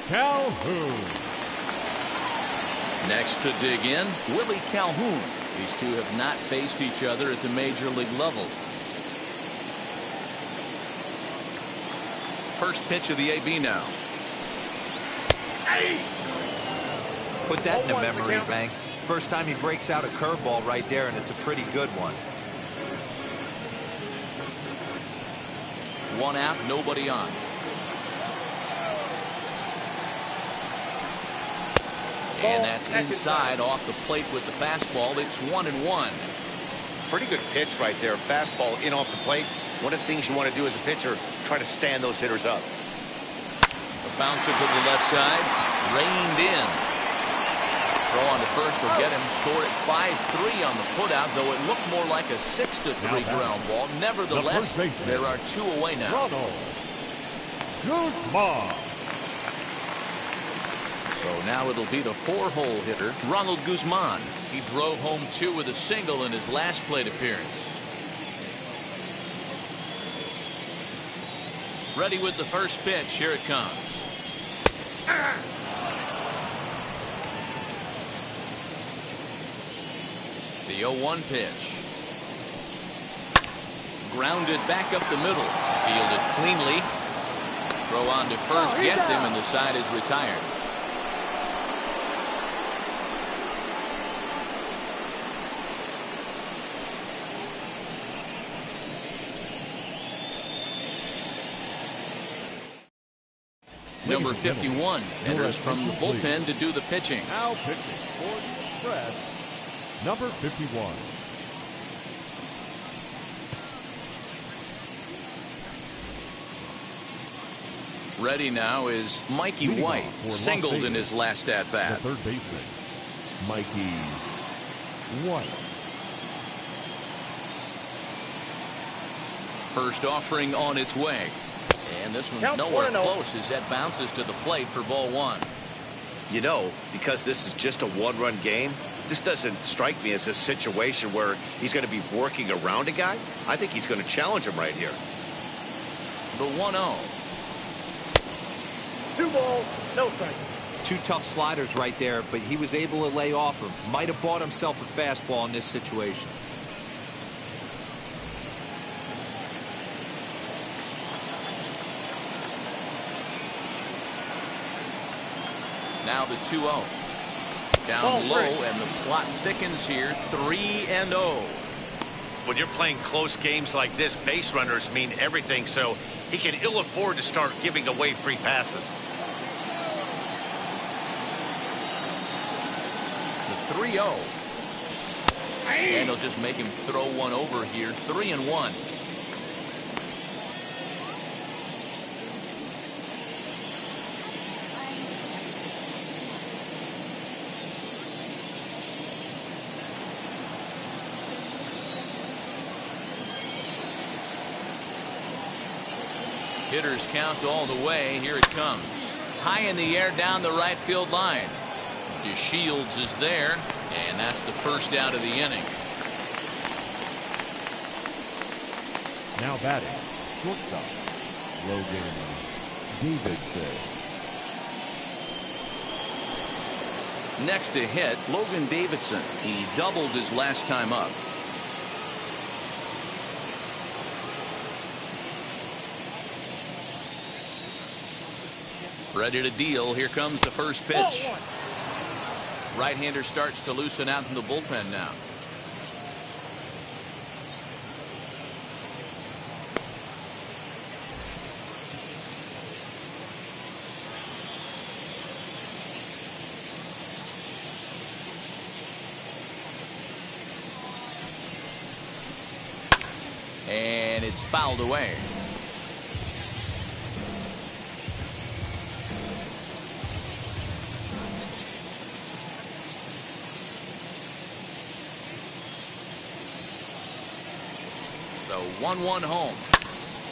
[SPEAKER 5] Calhoun.
[SPEAKER 1] Next to dig in, Willie Calhoun. These two have not faced each other at the major league level. First pitch of the AB now.
[SPEAKER 3] Put that in the memory bank. First time he breaks out a curveball right there, and it's a pretty good one.
[SPEAKER 1] 1 out, nobody on. And that's inside off the plate with the fastball. It's 1-1.
[SPEAKER 2] Pretty good pitch right there. Fastball in off the plate. One of the things you want to do as a pitcher, try to stand those hitters up.
[SPEAKER 1] A bouncer to the left side, reined in. Throw on to first will get him. Score at 5-3 on the putout, though it looked more like a 6-3 ground ball. Nevertheless, there are 2 away now.
[SPEAKER 5] Ronald Guzman.
[SPEAKER 1] So now it'll be the 4-hole hitter, Ronald Guzman. He drove home 2 with a single in his last plate appearance. Ready with the first pitch. Here it comes. The 0-1 pitch. Grounded back up the middle. Fielded cleanly. Throw on to first gets him, and the side is retired. Number 51 enters from the bullpen to do the pitching.
[SPEAKER 5] Now pitching for the Express, number 51.
[SPEAKER 1] Ready now is Mikey White, singled in his last at-bat.
[SPEAKER 5] The third baseman, Mikey White.
[SPEAKER 1] First offering on its way. And this one's nowhere close as that bounces to the plate for ball 1.
[SPEAKER 2] You know, because this is just a one-run game, this doesn't strike me as a situation where he's going to be working around a guy. I think he's going to challenge him right here.
[SPEAKER 1] The 1-0.
[SPEAKER 6] 2 balls, no strikes.
[SPEAKER 3] 2 tough sliders right there, but he was able to lay off him. Might have bought himself a fastball in this situation.
[SPEAKER 1] Now the 2-0. Down low, and the plot thickens here. 3-0.
[SPEAKER 4] When you're playing close games like this, base runners mean everything, so he can ill afford to start giving away free passes.
[SPEAKER 1] The 3-0. And he'll just make him throw one over here. 3-1. Hitters count all the way. Here it comes. High in the air down the right field line. DeShields is there, and that's the first out of the inning.
[SPEAKER 5] Now batting, shortstop, Logan Davidson.
[SPEAKER 1] Next to hit, Logan Davidson. He doubled his last time up. Ready to deal. Here comes the first pitch. Right-hander starts to loosen out in the bullpen now. And it's fouled away. So 1-1 home.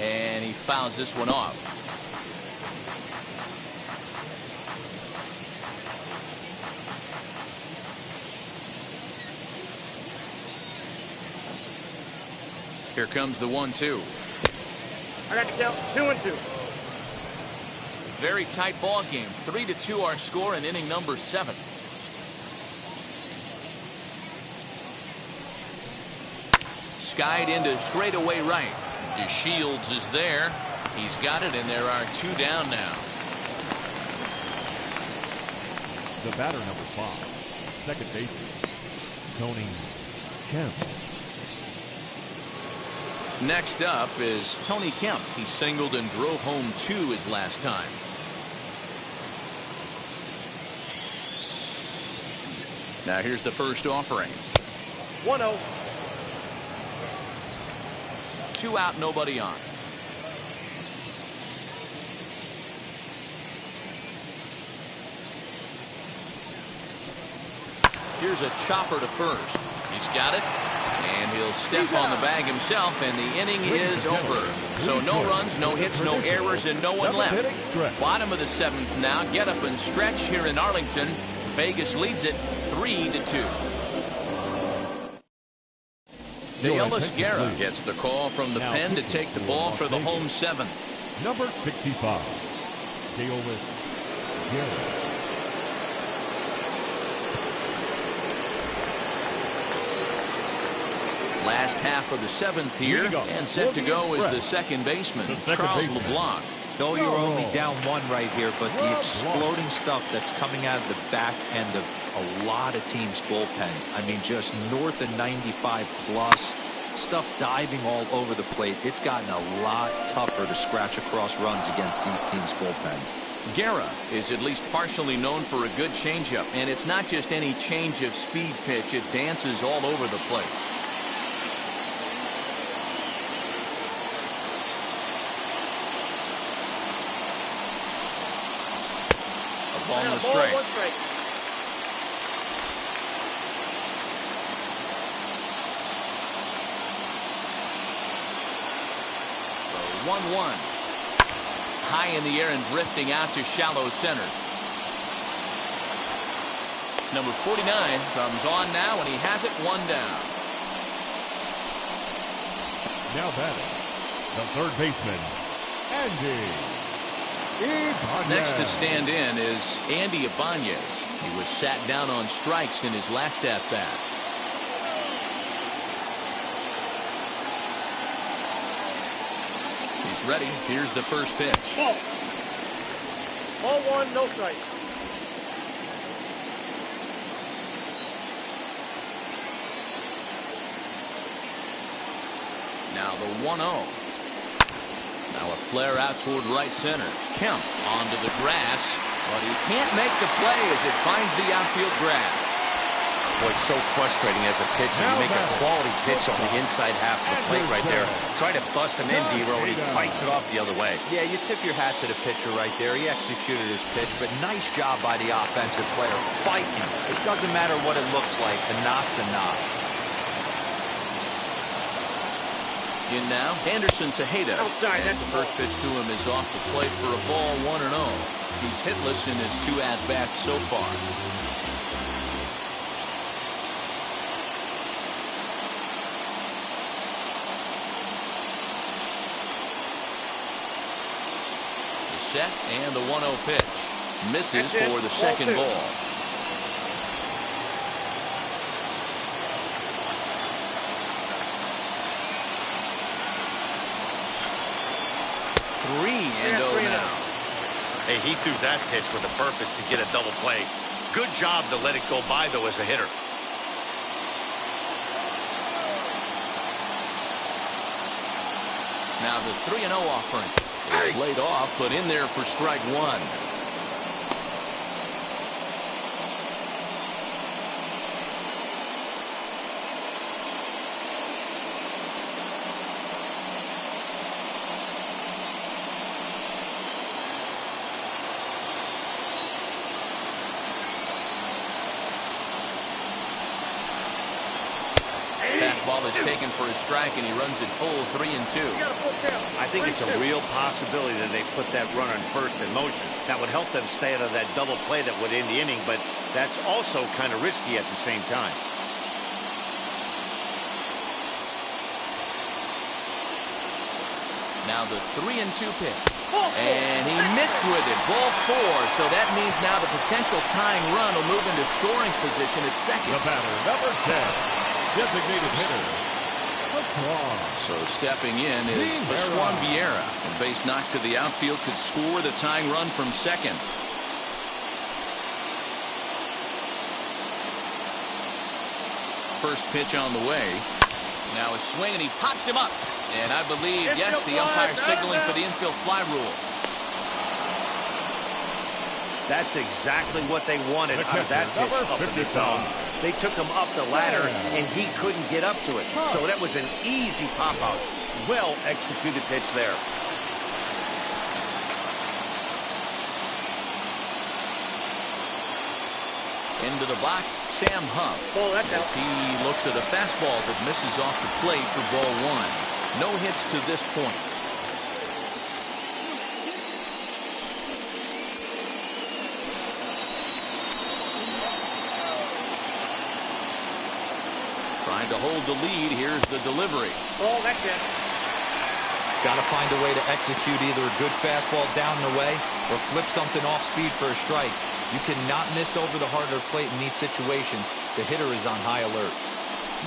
[SPEAKER 1] And he fouls this one off. Here comes the 1-2.
[SPEAKER 6] I got to count 2-2.
[SPEAKER 1] Very tight ball game. 3-2 our score in inning number 7. Skied into straightaway right. DeShields is there. He's got it, and there are 2 down now.
[SPEAKER 5] The batter, number 5, second baseman, Tony Kemp.
[SPEAKER 1] Next up is Tony Kemp. He singled and drove home 2 his last time. Now here's the first offering.
[SPEAKER 6] 1-0.
[SPEAKER 1] 2 out, nobody on. Here's a chopper to first. He's got it. And he'll step on the bag himself, and the inning is over. So no runs, no hits, no errors, and no one left. Bottom of the 7th now. Get up and stretch here in Arlington. Vegas leads it 3-2. Deolis Guerra gets the call from the pen to take the ball for the home 7th.
[SPEAKER 5] Number 65, Deolis Guerra.
[SPEAKER 1] Last half of the 7th here, and set to go is the second baseman, Charles LeBlanc.
[SPEAKER 3] No, you're only down 1 right here, but the exploding stuff that's coming out of the back end of a lot of teams' bullpens. I mean, just north of 95 plus, stuff diving all over the plate. It's gotten a lot tougher to scratch across runs against these teams' bullpens.
[SPEAKER 1] Guerra is at least partially known for a good changeup, and it's not just any change of speed pitch. It dances all over the place. On the strike. 1-1. High in the air and drifting out to shallow center. Number 49 comes on now, and he has it 1 down.
[SPEAKER 5] Now batting, the third baseman, Andy Ibanez.
[SPEAKER 1] Next to stand in is Andy Ibanez. He was sat down on strikes in his last at-bat. He's ready. Here's the first pitch.
[SPEAKER 6] Ball 1, no strike.
[SPEAKER 1] Now the 1-0. Now a flare out toward right center. Kemp onto the grass, but he can't make the play as it finds the outfield grass.
[SPEAKER 4] Boy, it's so frustrating as a pitcher. You make a quality pitch on the inside half of the plate right there. Try to bust him in, D-Row, and he fights it off the other way.
[SPEAKER 3] Yeah, you tip your hat to the pitcher right there. He executed his pitch, but nice job by the offensive player fighting. It doesn't matter what it looks like. A knock's a knock.
[SPEAKER 1] In now, Anderson Tejeda. As the first pitch to him is off the plate for a ball 1-0. He's hitless in his 2 at-bats so far. The set and the 1-0 pitch. Misses for the second ball.
[SPEAKER 4] Hey, he threw that pitch with a purpose to get a double play. Good job to let it go by, though, as a hitter.
[SPEAKER 1] Now the 3-0 offering. Laid off, but in there for strike 1. fastball is taken for a strike, and he runs it full 3-2.
[SPEAKER 2] I think it's a real possibility that they put that runner in first in motion. That would help them stay out of that double play that would end the inning, but that's also kind of risky at the same time.
[SPEAKER 1] Now the 3-2 pitch. And he missed with it. Ball 4. So that means now the potential tying run will move into scoring position at second.
[SPEAKER 5] The batter, number 10, designated hitter, Pascual.
[SPEAKER 1] So stepping in is Pascual Vieira. A base knock to the outfield could score the tying run from second. First pitch on the way. Now a swing, and he pops him up. And I believe, yes, the umpire signaling for the infield fly rule.
[SPEAKER 2] That's exactly what they wanted out of that pitch up in the zone. They took him up the ladder, and he couldn't get up to it. So that was an easy pop-out. Well-executed pitch there.
[SPEAKER 1] Into the box, Sam Huff. As he looks at a fastball that misses off the plate for ball 1. No hits to this point. Trying to hold the lead. Here's the delivery.
[SPEAKER 6] Oh, that's it.
[SPEAKER 3] Got to find a way to execute either a good fastball down and away or flip something off speed for a strike. You cannot miss over the harder plate in these situations. The hitter is on high alert.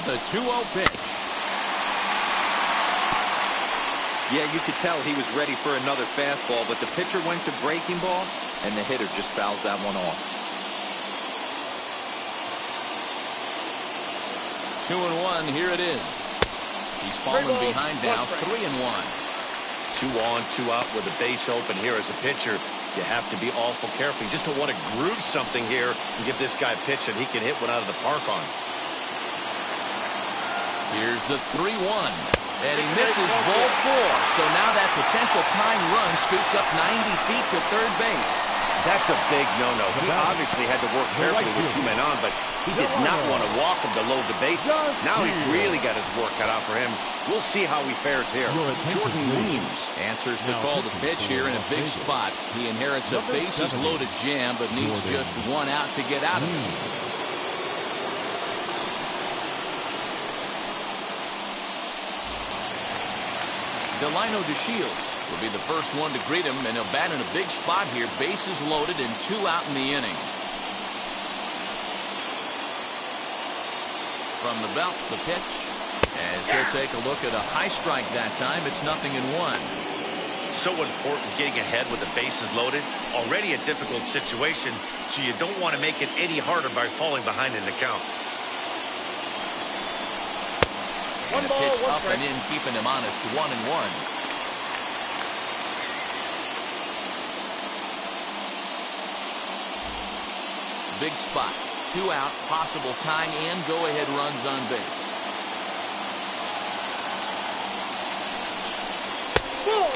[SPEAKER 1] The 2-0 pitch.
[SPEAKER 3] Yeah, you could tell he was ready for another fastball, but the pitcher went to breaking ball, and the hitter just fouls that one off.
[SPEAKER 1] 2-1, here it is. He's fallen behind now, 3-1.
[SPEAKER 2] 2 on, 2 out with the base open here as a pitcher. You have to be awful careful. You just don't want to groove something here and give this guy a pitch that he can hit one out of the park on.
[SPEAKER 1] Here's the 3-1. And he misses ball 4. So now that potential tying run scoots up 90 feet to third base.
[SPEAKER 2] That's a big no-no. He obviously had to work carefully with 2 men on, but he did not want to walk him to load the bases. Now he's really got his work cut out for him. We'll see how he fares here.
[SPEAKER 1] Jordan Weems answers the call to pitch here in a big spot. He inherits a bases-loaded jam, but needs just 1 out to get out of it. Delino DeShields will be the first one to greet him, and he'll bat in a big spot here. Bases loaded and 2 out in the inning. From the belt, the pitch. As he'll take a look at a high strike that time, it's 0-1.
[SPEAKER 4] So important getting ahead with the bases loaded. Already a difficult situation, so you don't want to make it any harder by falling behind in the count.
[SPEAKER 1] And a pitch up and in, keeping him honest, 1-1. Big spot, 2 out, possible tying and go-ahead runs on base.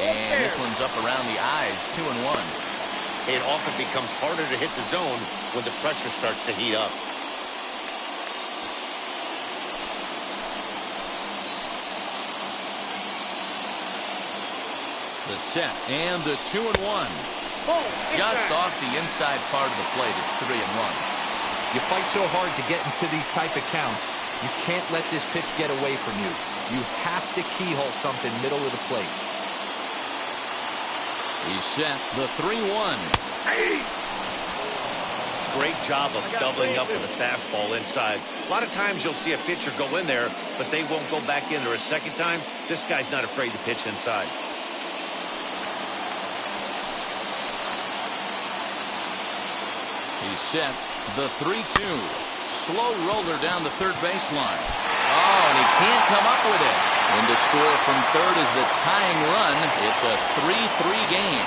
[SPEAKER 1] And this one's up around the eyes, 2-1.
[SPEAKER 4] It often becomes harder to hit the zone when the pressure starts to heat up.
[SPEAKER 1] The set and the 2-1. Just off the inside part of the plate, it's 3-1.
[SPEAKER 3] You fight so hard to get into these type of counts, you can't let this pitch get away from you. You have to keyhole something middle of the plate.
[SPEAKER 1] He's set, the 3-1.
[SPEAKER 4] Great job of doubling up with a fastball inside. A lot of times you'll see a pitcher go in there, but they won't go back in there a second time. This guy's not afraid to pitch inside.
[SPEAKER 1] He's set, the 3-2. Slow roller down the third baseline. Oh, and he can't come up with it. And to score from third is the tying run. It's a 3-3 game.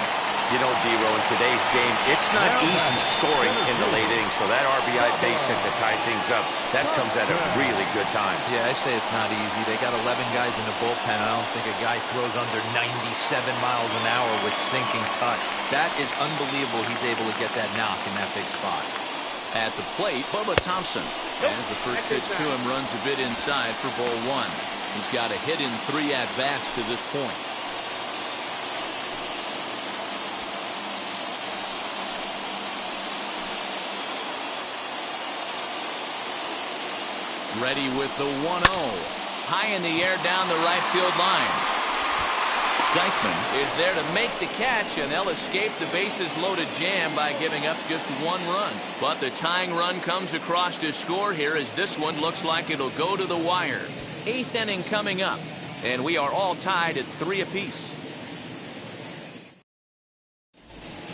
[SPEAKER 2] You know, D-Row, in today's game, it's not easy scoring in the late innings, so that RBI base hit to tie things up, that comes at a really good time.
[SPEAKER 3] Yeah, I say it's not easy. They got 11 guys in the bullpen. I don't think a guy throws under 97 miles an hour with sinking cut. That is unbelievable he's able to get that knock in that big spot.
[SPEAKER 1] At the plate, Bubba Thompson. As the first pitch to him runs a bit inside for ball one. He's got a hit in 3 at-bats to this point. Ready with the 1-0. High in the air down the right field line. Dykman is there to make the catch, and they'll escape the bases-loaded jam by giving up just 1 run. But the tying run comes across to score here as this one looks like it'll go to the wire. 8th inning coming up, and we are all tied at 3 apiece.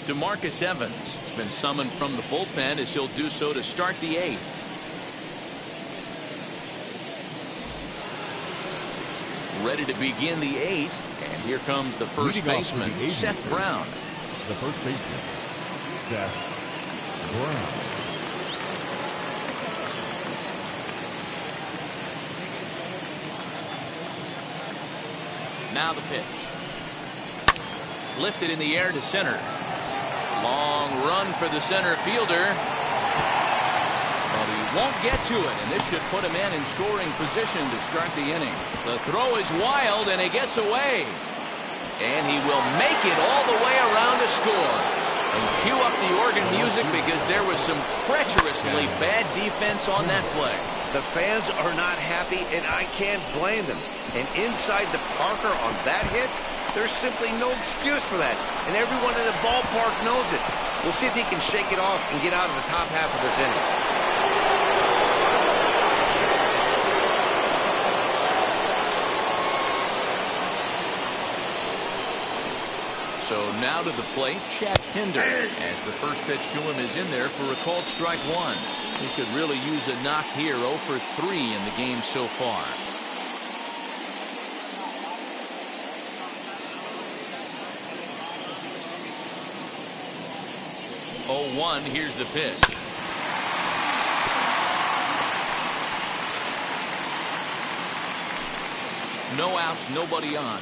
[SPEAKER 1] DeMarcus Evans has been summoned from the bullpen as he'll do so to start the 8th. Ready to begin the 8th. And here comes the first baseman, Seth Brown.
[SPEAKER 5] The first baseman, Seth Brown.
[SPEAKER 1] Now the pitch. Lifted in the air to center. Long run for the center fielder. But he won't get to it, and this should put him in scoring position to start the inning. The throw is wild, and he gets away. And he will make it all the way around to score. And cue up the organ music because there was some treacherously bad defense on that play.
[SPEAKER 2] The fans are not happy, and I can't blame them. And inside the Parker on that hit, there's simply no excuse for that. And everyone in the ballpark knows it. We'll see if he can shake it off and get out of the top half of this inning.
[SPEAKER 1] So now to the plate, Chad Pinder, as the first pitch to him is in there for a called strike 1. He could really use a knock here. 0 for 3 in the game so far. Oh, 1, here's the pitch. No outs, nobody on.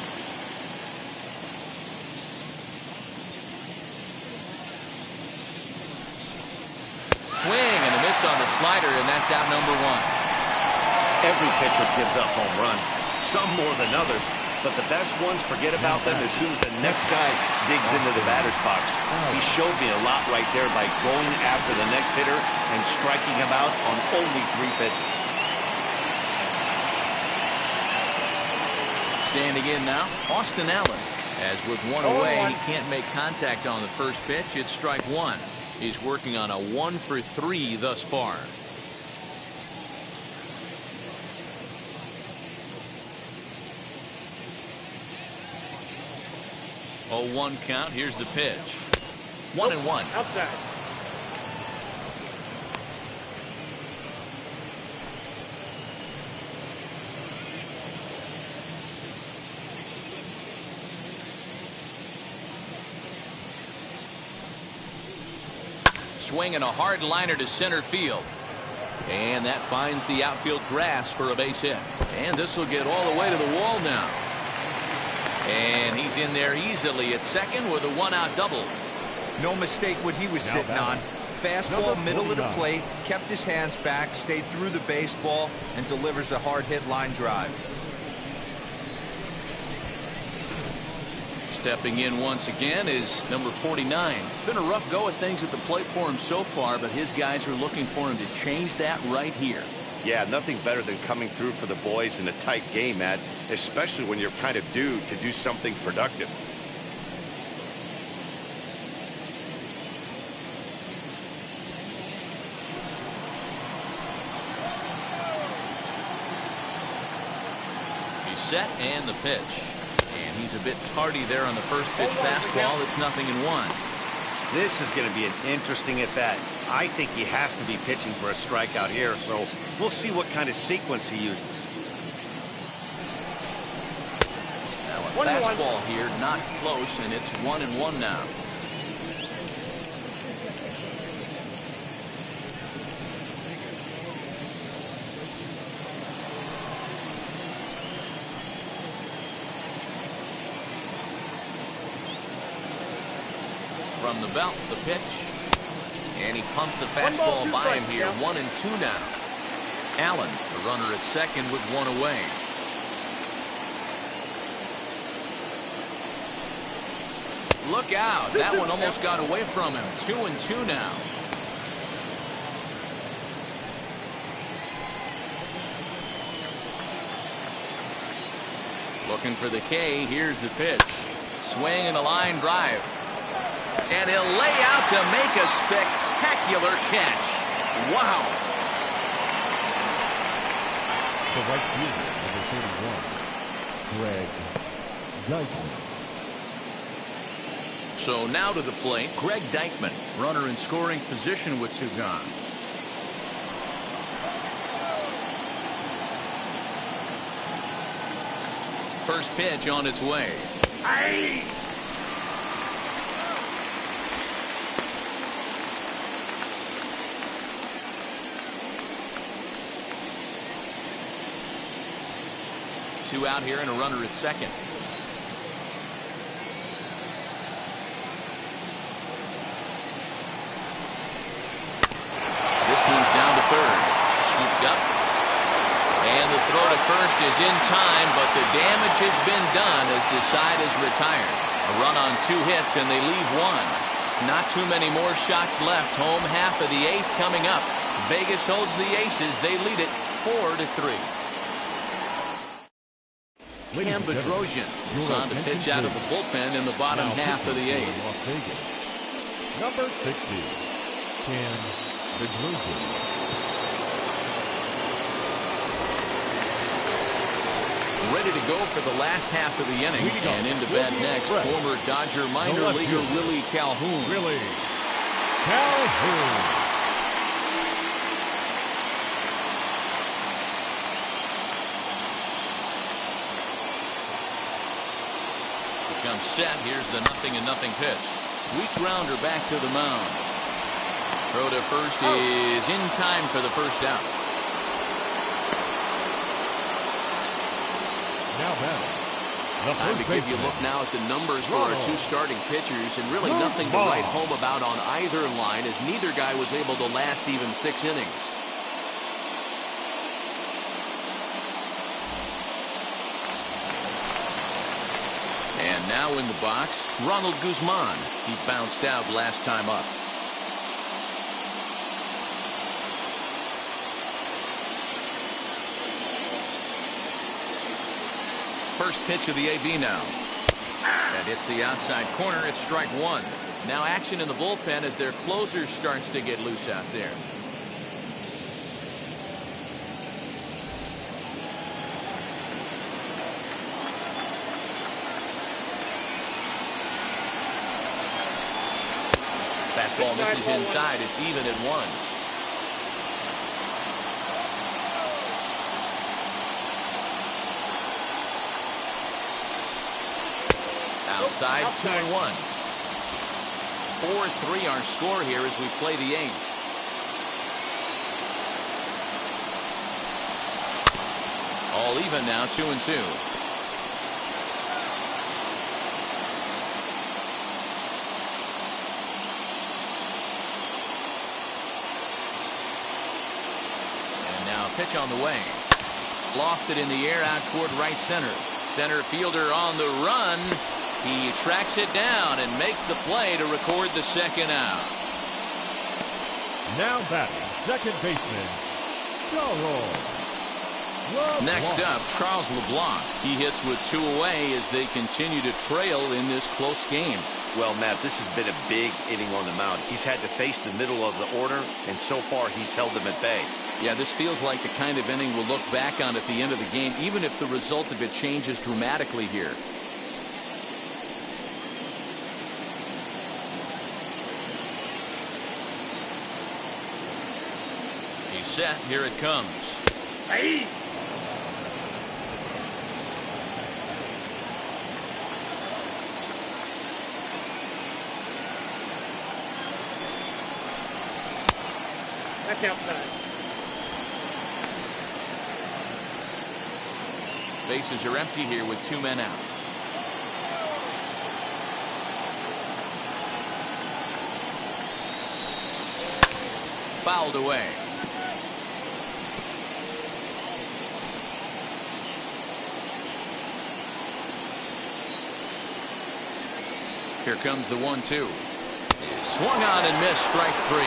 [SPEAKER 1] Swing and a miss on the slider, and that's out number 1.
[SPEAKER 2] Every pitcher gives up home runs, some more than others, but the best ones forget about them as soon as the next guy digs into the batter's box. He showed me a lot right there by going after the next hitter and striking him out on only 3 pitches.
[SPEAKER 1] Standing in now, Austin Allen. As with 1 away, he can't make contact on the first pitch. It's strike 1. He's working on a 1 for 3 thus far. Oh, 1 count. Here's the pitch. 1-1.
[SPEAKER 6] Outside.
[SPEAKER 1] Swinging a hard liner to center field. And that finds the outfield grass for a base hit. And this will get all the way to the wall now. And he's in there easily at second with a 1-out double.
[SPEAKER 3] No mistake what he was sitting on. Fastball, middle of the plate, kept his hands back, stayed through the baseball, and delivers a hard hit line drive.
[SPEAKER 1] Stepping in once again is number 49. It's been a rough go of things at the plate for him so far, but his guys are looking for him to change that right here.
[SPEAKER 2] Yeah, nothing better than coming through for the boys in a tight game, Matt, especially when you're kind of due to do something productive.
[SPEAKER 1] He's set and the pitch. And he's a bit tardy there on the first pitch fastball. It's 0-1.
[SPEAKER 2] This is going to be an interesting at-bat. I think he has to be pitching for a strikeout here, so we'll see what kind of sequence he uses.
[SPEAKER 1] Now a fastball here, not close, and it's 1-1 now. From the belt, the pitch. And he pumps the fastball by him here. 1-2 now. Allen, the runner at second with one away. Look out. That one almost got away from him. 2-2 now. Looking for the K. Here's the pitch. Swing and a line drive. And he'll lay out to make a spectacular catch. Wow.
[SPEAKER 5] The right fielder, number 31, Greg Deichmann.
[SPEAKER 1] So now to the plate, Greg Deichmann, runner in scoring position with two gone. First pitch on its way.
[SPEAKER 6] Aye.
[SPEAKER 1] Two out here and a runner at second. This one's down to third. Scooped up. And the throw to first is in time, but the damage has been done as the side is retired. A run on 2 hits and they leave one. Not too many more shots left. Home half of the 8th coming up. Vegas holds the Aces. They lead it 4-3. Cam Bedrosian is on the pitch out of the bullpen in the bottom half of the 8th.
[SPEAKER 5] Number 60, Cam Bedrosian.
[SPEAKER 1] Ready to go for the last half of the inning. And into bat next, former Dodger minor leaguer Willie Calhoun.
[SPEAKER 5] Willie Calhoun.
[SPEAKER 1] Comes set. Here's the 0-0 pitch. Weak grounder back to the mound. Throw to first is in time for the first out.
[SPEAKER 5] Now batting.
[SPEAKER 1] Time to give you a look now at the numbers for our two starting pitchers, and really nothing to write home about on either line, as neither guy was able to last even 6 innings. And now in the box, Ronald Guzman. He bounced out last time up. First pitch of the AB now. That hits the outside corner. It's strike one. Now action in the bullpen as their closer starts to get loose out there. Fastball misses inside. It's even at 1. Outside 2-1. 4-3 our score here as we play the 8th. All even now, 2-2. Pitch on the way. Lofted in the air out toward right center. Center fielder on the run. He tracks it down and makes the play to record the second out.
[SPEAKER 5] Now batting, second baseman, Charles LeBlanc.
[SPEAKER 1] Next up, Charles LeBlanc. He hits with 2 away as they continue to trail in this close game.
[SPEAKER 2] Well, Matt, this has been a big inning on the mound. He's had to face the middle of the order, and so far he's held them at bay.
[SPEAKER 1] Yeah, this feels like the kind of inning we'll look back on at the end of the game, even if the result of it changes dramatically here. He's set. Here it comes.
[SPEAKER 6] Hey. That's outside.
[SPEAKER 1] Bases are empty here with 2 men out. fouled away. Here comes the 1-2. Swung on and missed, strike 3.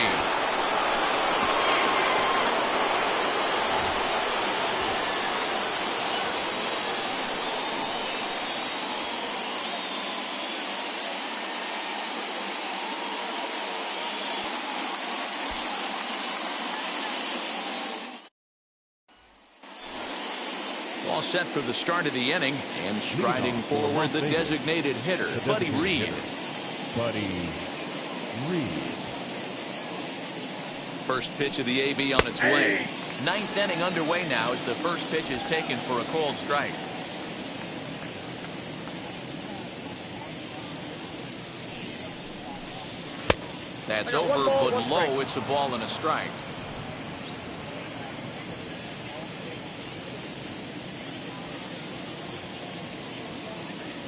[SPEAKER 1] All set for the start of the inning, and striding forward the designated hitter, Buddy Reed.
[SPEAKER 5] Buddy Reed.
[SPEAKER 1] First pitch of the AB on its way. Ninth inning underway now as the first pitch is taken for a cold strike. That's over, but low. It's a ball and a strike.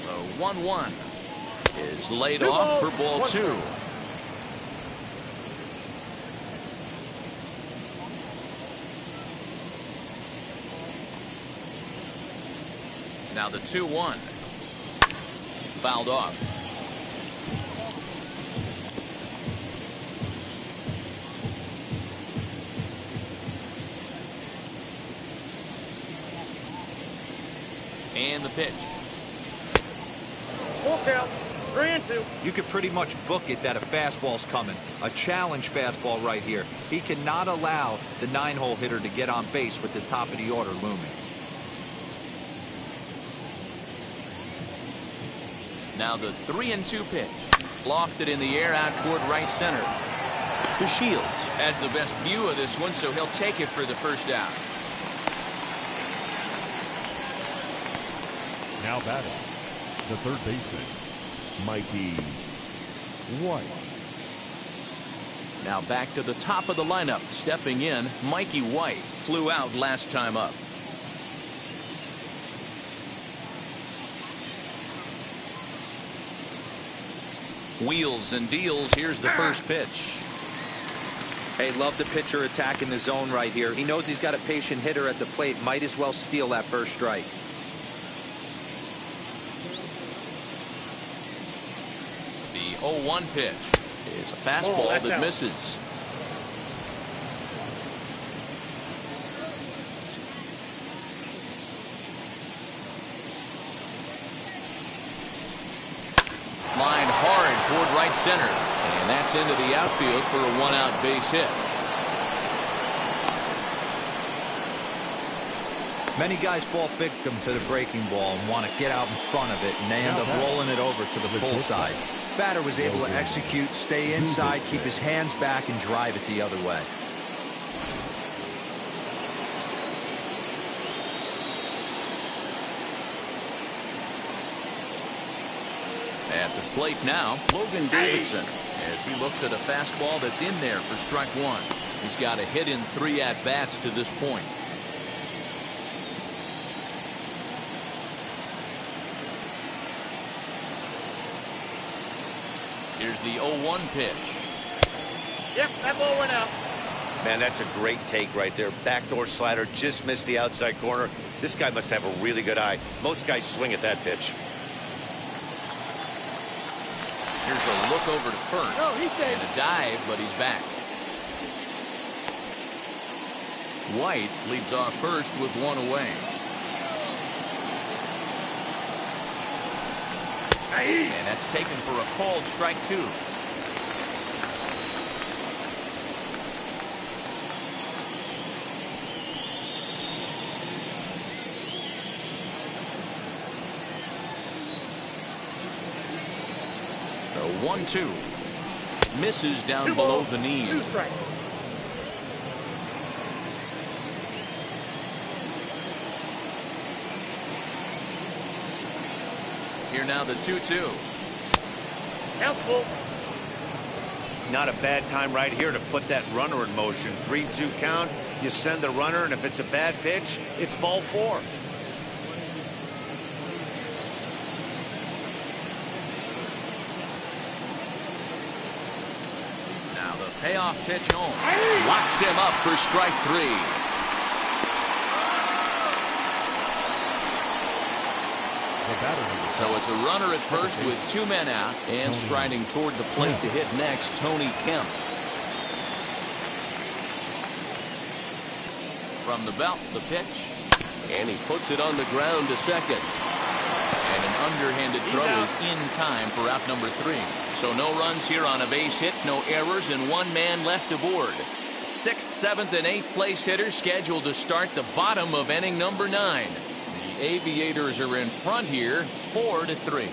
[SPEAKER 1] The 1-1 is laid off for ball 2. Now the 2-1. Fouled off. And the pitch.
[SPEAKER 6] Full count. 3-2.
[SPEAKER 3] You could pretty much book it that a fastball's coming. A challenge fastball right here. He cannot allow the 9-hole hitter to get on base with the top of the order looming.
[SPEAKER 1] Now the 3-2 pitch. Lofted in the air out toward right center. DeShields has the best view of this one, so he'll take it for the first out.
[SPEAKER 5] Now batting, the third baseman, Mikey White.
[SPEAKER 1] Now back to the top of the lineup. Stepping in, Mikey White. Flew out last time up. Wheels and deals. Here's the first pitch.
[SPEAKER 3] Hey, love the pitcher attacking the zone right here. He knows he's got a patient hitter at the plate. Might as well steal that first strike.
[SPEAKER 1] The 0-1 pitch is a fastball that misses. Line hard toward right center, and that's into the outfield for a 1-out base hit.
[SPEAKER 3] Many guys fall victim to the breaking ball and want to get out in front of it, and they end up rolling it over to the pull side. Batter was able to execute, stay inside, keep his hands back, and drive it the other way.
[SPEAKER 1] At the plate now, Logan Davidson, as he looks at a fastball that's in there for strike 1. He's got a hit in 3 at-bats to this point. Here's the 0-1 pitch.
[SPEAKER 6] Yep, that ball went out.
[SPEAKER 4] Man, that's a great take right there. Backdoor slider, just missed the outside corner. This guy must have a really good eye. Most guys swing at that pitch.
[SPEAKER 1] Here's a look over to first.
[SPEAKER 6] Oh, he's safe.
[SPEAKER 1] And a dive, but he's back. White leads off first with 1 away. And that's taken for a called strike 2. The 1-2 misses down below the knee.
[SPEAKER 6] 2 strikes.
[SPEAKER 1] Here now the 2-2.
[SPEAKER 6] Count full.
[SPEAKER 2] Not a bad time right here to put that runner in motion. 3-2 count. You send the runner, and if it's a bad pitch, it's ball 4.
[SPEAKER 1] Now the Payoff pitch home. Locks him up for strike 3. So it's a runner at first with 2 men out, and striding toward the plate to hit next, Tony Kemp. From the belt, the pitch, and he puts it on the ground to second. And an underhanded throw is in time for out number 3. So no runs here on a base hit, no errors, and 1 man left aboard. 6th, 7th, and 8th place hitters scheduled to start the bottom of inning number 9. The Aviators are in front here, 4-3.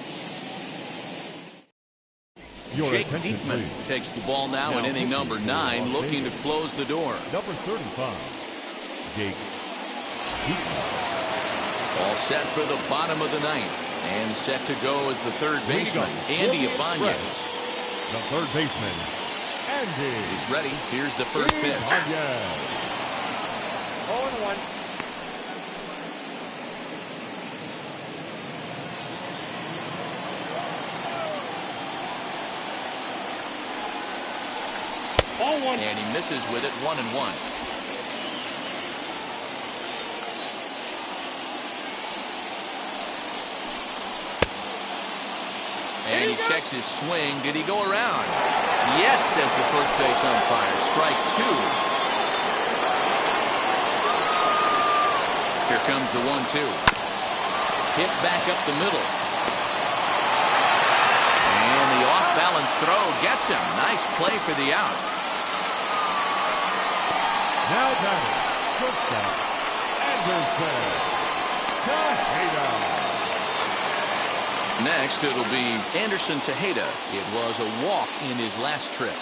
[SPEAKER 1] Jake Diekman takes the ball now in inning number 9, looking to close the door.
[SPEAKER 5] Number 35, Jake Diekman.
[SPEAKER 1] All set for the bottom of the 9th. And set to go as the third baseman, Andy Ibanez.
[SPEAKER 5] The third baseman, Andy.
[SPEAKER 1] He's ready. Here's the first pitch.
[SPEAKER 6] 0-1.
[SPEAKER 1] And he misses with it, 1-1. And he checks his swing. Did he go around? Yes, says the first base umpire. Strike 2. Here comes the 1-2. Hit back up the middle. And the off-balance throw gets him. Nice play for the out.
[SPEAKER 5] Now batting, shortstop, Anderson Tejeda.
[SPEAKER 1] Next, it'll be Anderson Tejeda. It was a walk in his last trip.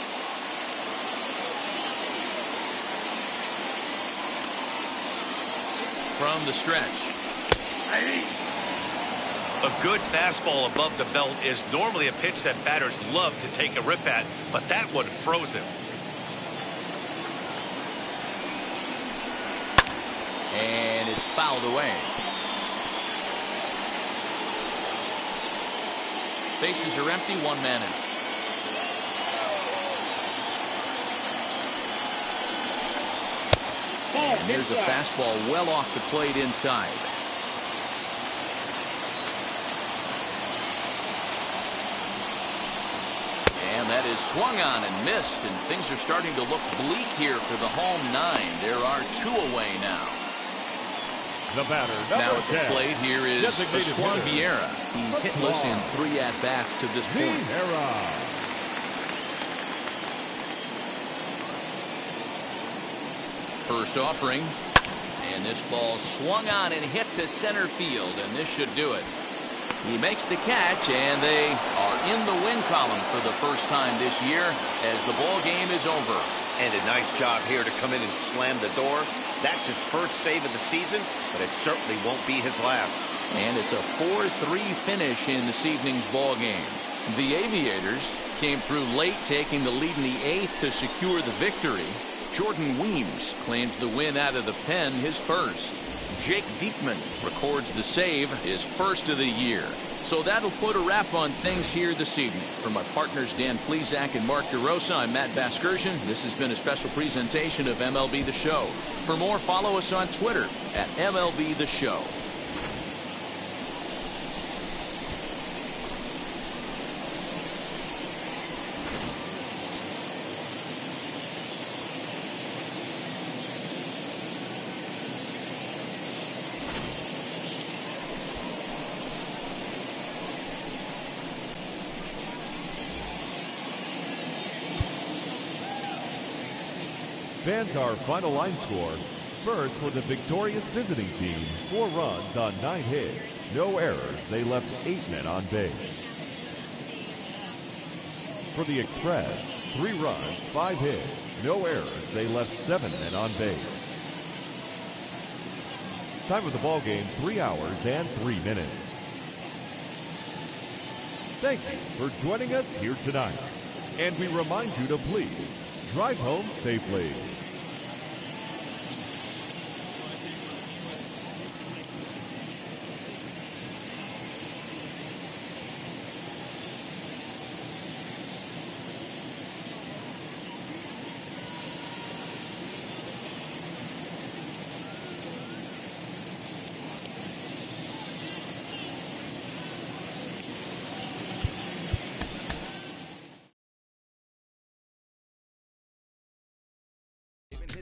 [SPEAKER 1] From the stretch.
[SPEAKER 4] A good fastball above the belt is normally a pitch that batters love to take a rip at, but that one froze him.
[SPEAKER 1] And it's fouled away. Bases are empty, 1 man out. And there's a fastball well off the plate inside. And that is swung on and missed, and things are starting to look bleak here for the home 9. There are 2 away now.
[SPEAKER 5] The batter,
[SPEAKER 1] now at the
[SPEAKER 5] 10,
[SPEAKER 1] plate here is Juan Vieira. He's hitless in 3 at-bats to this point. First offering. And this ball swung on and hit to center field, and this should do it. He makes the catch, and they are in the win column for the first time this year as the ball game is over.
[SPEAKER 2] And a nice job here to come in and slam the door. That's his first save of the season, but it certainly won't be his last.
[SPEAKER 1] And it's a 4-3 finish in this evening's ball game. The Aviators came through late, taking the lead in the 8th to secure the victory. Jordan Weems claims the win out of the pen, his first. Jake Diekman records the save, his first of the year. So that'll put a wrap on things here this evening. For my partners Dan Plesac and Mark DeRosa, I'm Matt Vasgersian. This has been a special presentation of MLB The Show. For more, follow us on Twitter at MLB The Show.
[SPEAKER 5] Fans, our final line score. First for the victorious visiting team, 4 runs on 9 hits, no errors. They left 8 men on base. For the Express, 3 runs, 5 hits, no errors. They left 7 men on base. Time of the ball game, 3 hours and 3 minutes. Thank you for joining us here tonight. And we remind you to please drive home safely.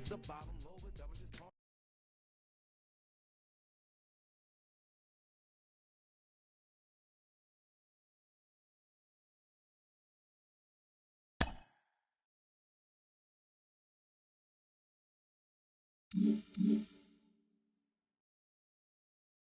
[SPEAKER 7] the bottom lower, that was just part.
[SPEAKER 8] Mm-hmm.